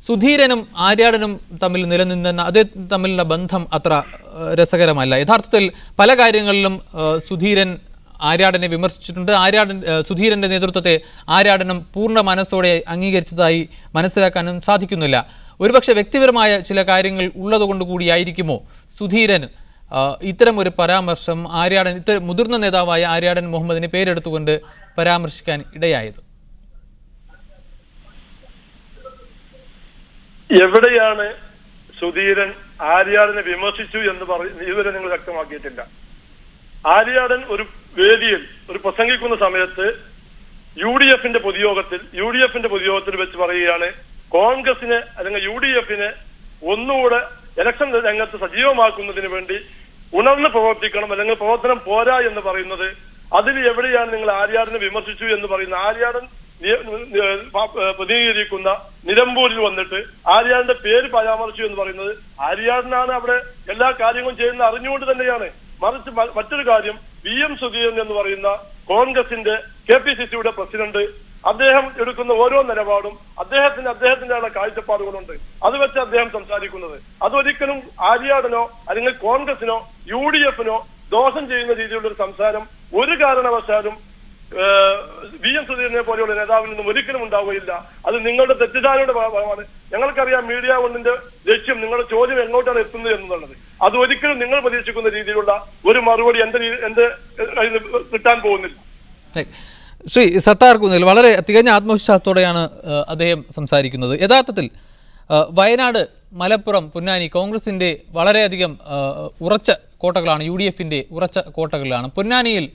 സുധീരനും ആര്യാടനും തമ്മിൽ നിലനിന്ന അതേ തമ്മിലുള്ള ബന്ധം അത്ര രസകരമല്ല. യഥാർത്ഥത്തിൽ പല കാര്യങ്ങളിലും സുധീരൻ ആര്യാടനെ വിമർശിച്ചിട്ടുണ്ട്. സുധീരൻ്റെ നേതൃത്വത്തെ ആര്യാടനും പൂർണ്ണ മനസ്സോടെ അംഗീകരിച്ചതായി മനസ്സിലാക്കാനും സാധിക്കുന്നില്ല. ഒരുപക്ഷെ വ്യക്തിപരമായ ചില കാര്യങ്ങൾ ഉള്ളതുകൊണ്ട് കൂടിയായിരിക്കുമോ സുധീരൻ ഇത്തരം ഒരു പരാമർശം മുതിർന്ന നേതാവായ ആര്യാടൻ മുഹമ്മദിനെ പേരെടുത്തുകൊണ്ട് പരാമർശിക്കാൻ ഇടയായത്? എവിടെയാണ് സുധീരൻ ആര്യാടനെ വിമർശിച്ചു എന്ന് ഇതുവരെ നിങ്ങൾ വ്യക്തമാക്കിയിട്ടില്ല. ആര്യാടൻ ഒരു വേദിയിൽ പ്രസംഗിക്കുന്ന സമയത്ത് യു ഡി എഫിന്റെ പൊതുയോഗത്തിൽ വെച്ച് പറയുകയാണ്, കോൺഗ്രസിനെ അല്ലെങ്കിൽ യു ഡി എഫിനെ ഒന്നുകൂടെ ഇലക്ഷൻ രംഗത്ത് സജീവമാക്കുന്നതിന് വേണ്ടി ഉണർന്ന് പ്രവർത്തിക്കണം, അല്ലെങ്കിൽ പ്രവർത്തനം പോരാ എന്ന് പറയുന്നത്. അതിൽ എവിടെയാണ് നിങ്ങൾ ആര്യാടനെ വിമർശിച്ചു എന്ന് പറയുന്നത്? ആര്യാടൻ പ്രതിനിധീകരിക്കുന്ന നിലമ്പൂരിൽ വന്നിട്ട് ആര്യാടന്റെ പേര് പരാമർശിച്ചു എന്ന് പറയുന്നത് ആര്യാടനാണ് അവിടെ എല്ലാ കാര്യങ്ങളും ചെയ്യുന്നത് അറിഞ്ഞുകൊണ്ട് തന്നെയാണ്. മറിച്ച് മറ്റൊരു കാര്യം, VM സുധീരൻ എന്ന് പറയുന്ന കോൺഗ്രസിന്റെ KPCCയുടെ പ്രസിഡന്റ്, അദ്ദേഹം എടുക്കുന്ന ഓരോ നിലപാടും അദ്ദേഹത്തിന്റെ കാഴ്ചപ്പാടുകളുണ്ട്. അത് വെച്ച് അദ്ദേഹം സംസാരിക്കുന്നത് അതൊരിക്കലും ആര്യാടനോ അല്ലെങ്കിൽ കോൺഗ്രസിനോ UDF-നോ ദോഷം ചെയ്യുന്ന രീതിയിലുള്ള ഒരു സംസാരം ഒരു കാരണവശാലും VM സുധീരനെ പോലെയുള്ള നേതാവിൽ നിന്നും ഒരിക്കലും ഉണ്ടാവുകയില്ല. അത് നിങ്ങളുടെ തെറ്റിദ്ധാരണയുടെ ഭാഗമാണ്. ഞങ്ങൾക്കറിയാം മീഡിയ കൊണ്ടിന്റെ ലക്ഷ്യം, നിങ്ങളുടെ ചോദ്യം എങ്ങോട്ടാണ് എത്തുന്നത് എന്നുള്ളത്. അത് ഒരിക്കലും നിങ്ങൾ പ്രതീക്ഷിക്കുന്ന രീതിയിലുള്ള ഒരു മറുപടി എന്റെ കിട്ടാൻ പോകുന്നില്ല. ശ്രീ സത്താർ കുന്നിൽ വളരെ തികഞ്ഞ ആത്മവിശ്വാസത്തോടെയാണ് അദ്ദേഹം സംസാരിക്കുന്നത്. യഥാർത്ഥത്തിൽ വയനാട്, മലപ്പുറം, പൊന്നാനി കോൺഗ്രസിൻ്റെ വളരെയധികം ഉറച്ച കോട്ടകളാണ്, UDF-ന്റെ ഉറച്ച കോട്ടകളാണ്. പൊന്നാനിയിൽ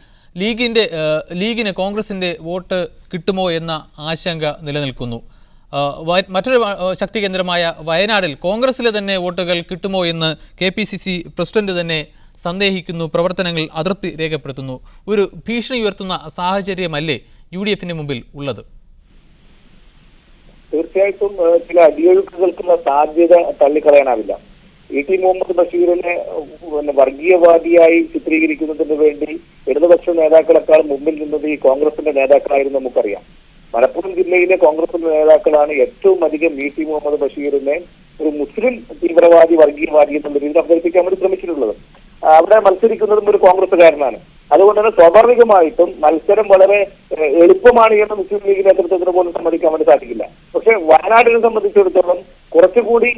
ലീഗിന് കോൺഗ്രസിൻ്റെ വോട്ട് കിട്ടുമോ എന്ന ആശങ്ക നിലനിൽക്കുന്നു. മറ്റൊരു ശക്തി കേന്ദ്രമായ വയനാടിൽ കോൺഗ്രസിലെ തന്നെ വോട്ടുകൾ കിട്ടുമോ എന്ന് KPCC പ്രസിഡന്റ് തന്നെ സന്ദേഹിക്കുന്നു, പ്രവർത്തനങ്ങൾ അതൃപ്തി രേഖപ്പെടുത്തുന്നു. ഒരു ഭീഷണി ഉയർത്തുന്ന സാഹചര്യമല്ലേ UDF-ന് മുമ്പിൽ ഉള്ളത്? തീർച്ചയായിട്ടും ചില അടിയൊഴുക്കുകൾക്കുള്ള സാധ്യത തള്ളിക്കളയാനാവില്ല. E.T. മുഹമ്മദ് ബഷീറിനെ വർഗീയവാദിയായി ചിത്രീകരിക്കുന്നതിന് വേണ്ടി ഇടതുപക്ഷ നേതാക്കളെക്കാൾ മുമ്പിൽ നിന്നത് ഈ കോൺഗ്രസിന്റെ നേതാക്കളായിരുന്നു നമുക്കറിയാം. മലപ്പുറം ജില്ലയിലെ കോൺഗ്രസിന്റെ നേതാക്കളാണ് ഏറ്റവും അധികം E.T. മുഹമ്മദ് ബഷീറിനെ ഒരു മുസ്ലിം തീവ്രവാദി, വർഗീയവാദി എന്നുള്ള രീതിയിൽ അവതരിപ്പിക്കാൻ വേണ്ടി ശ്രമിച്ചിട്ടുള്ളത്. അവിടെ മത്സരിക്കുന്നതും ഒരു കോൺഗ്രസുകാരനാണ്. അതുകൊണ്ട് തന്നെ സ്വാഭാവികമായിട്ടും മത്സരം വളരെ എളുപ്പമാണ് എന്ന് മുസ്ലിം ലീഗ് നേതൃത്വത്തിന് പോലും സമ്മതിക്കാൻ വേണ്ടി സാധിക്കില്ല. പക്ഷെ വയനാടിനെ സംബന്ധിച്ചിടത്തോളം കുറച്ചുകൂടി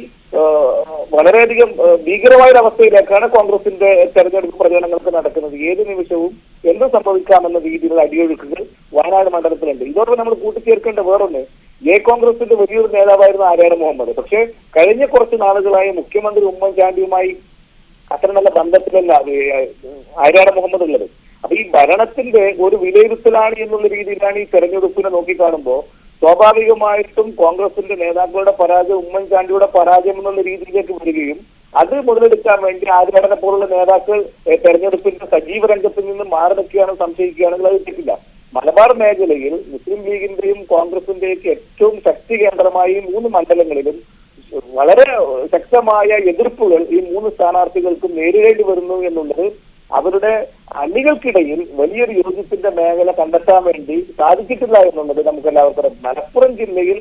വളരെയധികം ഭീകരമായ ഒരു അവസ്ഥയിലേക്കാണ് കോൺഗ്രസിന്റെ തെരഞ്ഞെടുപ്പ് പ്രചരണങ്ങൾക്ക് നടക്കുന്നത്. ഏത് നിമിഷവും എന്ത് സംഭവിക്കാമെന്ന രീതിയിലുള്ള അടിയൊഴുക്കുകൾ വയനാട് മണ്ഡലത്തിലുണ്ട്. ഇതോടൊപ്പം നമ്മൾ കൂട്ടിച്ചേർക്കേണ്ട വേറൊന്ന്, കോൺഗ്രസിന്റെ വലിയൊരു നേതാവായിരുന്നു ആര്യാടൻ മുഹമ്മദ്. പക്ഷെ കഴിഞ്ഞ കുറച്ച് നാളുകളായി മുഖ്യമന്ത്രി ഉമ്മൻചാണ്ടിയുമായി അത്ര നല്ല ബന്ധത്തിലല്ല ആര്യാടൻ മുഹമ്മദ് ഉള്ളത്. അപ്പൊ ഈ ഭരണത്തിന്റെ ഒരു വിലയിരുത്തലാണ് എന്നുള്ള രീതിയിലാണ് ഈ തെരഞ്ഞെടുപ്പിനെ നോക്കിക്കാണുമ്പോൾ സ്വാഭാവികമായിട്ടും കോൺഗ്രസിന്റെ നേതാക്കളുടെ പരാജയം ഉമ്മൻചാണ്ടിയുടെ പരാജയം എന്നുള്ള രീതിയിലേക്ക് വരികയും അത് മുതലെടുക്കാൻ വേണ്ടി ആര്യാടനെ പോലുള്ള നേതാക്കൾ തെരഞ്ഞെടുപ്പിന്റെ സജീവ രംഗത്തിൽ നിന്ന് മാറി നിൽക്കുകയാണ് സംശയിക്കുകയാണെങ്കിൽ അത് തെറ്റില്ല. മലബാർ മേഖലയിൽ മുസ്ലിം ലീഗിന്റെയും കോൺഗ്രസിന്റെയും ഏറ്റവും ശക്തി കേന്ദ്രമായി 3 മണ്ഡലങ്ങളിലും വളരെ ശക്തമായ എതിർപ്പുകൾ ഈ 3 സ്ഥാനാർത്ഥികൾക്കും നേരിടേണ്ടി വരുന്നു എന്നുള്ളത് അവരുടെ അണികൾക്കിടയിൽ വലിയൊരു യോജിപ്പിന്റെ മേഖല കണ്ടെത്താൻ വേണ്ടി സാധിച്ചിട്ടില്ല എന്നുള്ളത് നമുക്ക് എല്ലാവർക്കും അറിയാം. മലപ്പുറം ജില്ലയിൽ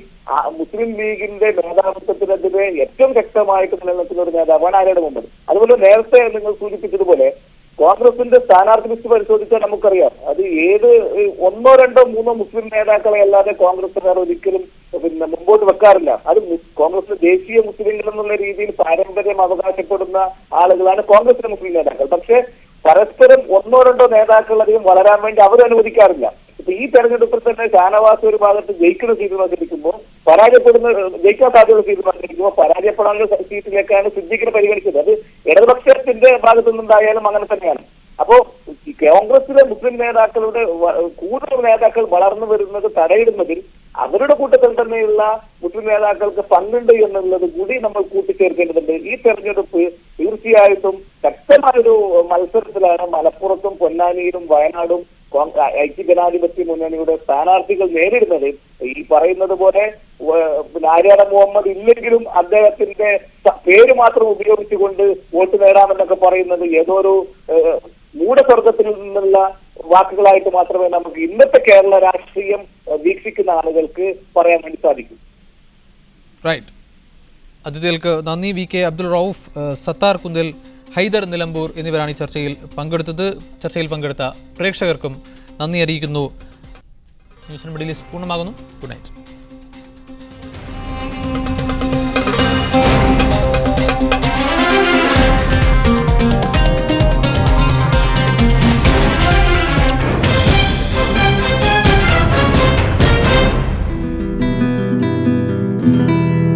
മുസ്ലിം ലീഗിന്റെ മേധാവിത്വത്തിനെതിരെ ഏറ്റവും ശക്തമായിട്ട് നിലനിൽക്കുന്ന ഒരു നേതാവാണ് ആര്യാടൻ മുഹമ്മദ്. അതുപോലെ നേരത്തെ നിങ്ങൾ സൂചിപ്പിച്ചതുപോലെ കോൺഗ്രസിന്റെ സ്ഥാനാർത്ഥി ലിസ്റ്റ് പരിശോധിച്ചാൽ നമുക്കറിയാം അത് ഏത് 1, 2, 3 മുസ്ലിം നേതാക്കളെ അല്ലാതെ കോൺഗ്രസുകാർ ഒരിക്കലും മുമ്പോട്ട് വെക്കാറില്ല. അത് കോൺഗ്രസിന്റെ ദേശീയ മുസ്ലിങ്ങൾ എന്നുള്ള രീതിയിൽ പാരമ്പര്യം അവകാശപ്പെടുന്ന ആളുകളാണ് കോൺഗ്രസിന്റെ മുസ്ലിം നേതാക്കൾ. പക്ഷേ പരസ്പരം 1, 2 നേതാക്കൾ അധികം വളരാൻ വേണ്ടി അവർ അനുവദിക്കാറില്ല. ഇപ്പൊ ഈ തെരഞ്ഞെടുപ്പിൽ തന്നെ ഷാനവാസ് ഒരു ഭാഗത്ത് ജയിക്കുന്ന സീറ്റ് മത്സരിക്കുമ്പോൾ ജയിക്കാൻ സാധ്യതയുള്ള സീറ്റ് മത്സരിക്കുമ്പോൾ പരാജയപ്പെടാനുള്ള സീറ്റിലേക്കാണ് സിദ്ദീഖിനെ പരിഗണിച്ചത്. അത് ഇടതുപക്ഷത്തിന്റെ ഭാഗത്തു നിന്നുണ്ടായാലും അങ്ങനെ തന്നെയാണ്. അപ്പോ കോൺഗ്രസിലെ മുസ്ലിം നേതാക്കളുടെ കൂടുതൽ നേതാക്കൾ വളർന്നു വരുന്നത് തടയിടുന്നതിൽ അവരുടെ കൂട്ടത്തിൽ തന്നെയുള്ള മുസ്ലിം നേതാക്കൾക്ക് പങ്കുണ്ട് എന്നുള്ളത് കൂടി നമ്മൾ കൂട്ടിച്ചേർക്കേണ്ടതുണ്ട്. ഈ തെരഞ്ഞെടുപ്പ് തീർച്ചയായിട്ടും ശക്തമായൊരു മത്സരത്തിലാണ് മലപ്പുറത്തും പൊന്നാനിയിലും വയനാടും ഐക്യജനാധിപത്യ മുന്നണിയുടെ സ്ഥാനാർത്ഥികൾ നേരിടുന്നത്. ഈ പറയുന്നത് പോലെ ആര്യാടൻ മുഹമ്മദ് ഇല്ലെങ്കിലും അദ്ദേഹത്തിന്റെ പേര് മാത്രം ഉപയോഗിച്ചുകൊണ്ട് വോട്ട് നേടാമെന്നൊക്കെ പറയുന്നത് ഏതോ ഒരു മൂഢസ്വർഗത്തിൽ നിന്നുള്ള വാക്കുകളായിട്ട് മാത്രമേ നമുക്ക് ഇന്നത്തെ കേരള രാഷ്ട്രീയം വീക്ഷിക്കുന്ന ആളുകൾക്ക് പറയാൻ വേണ്ടി സാധിക്കും. റൈറ്റ്. അതിഥികൾക്ക് നന്ദി. വി കെ അബ്ദുൾ റൌഫ്, സത്താർ കുന്തൽ, ഹൈദർ നിലമ്പൂർ എന്നിവരാണ് ഈ ചർച്ചയിൽ പങ്കെടുത്തത്. ചർച്ചയിൽ പങ്കെടുത്ത പ്രേക്ഷകർക്കും നന്ദി അറിയിക്കുന്നു. ന്യൂസ് മിഡിൽ ഈസ്റ്റ് പൂർണ്ണമാകുന്നു. Good night.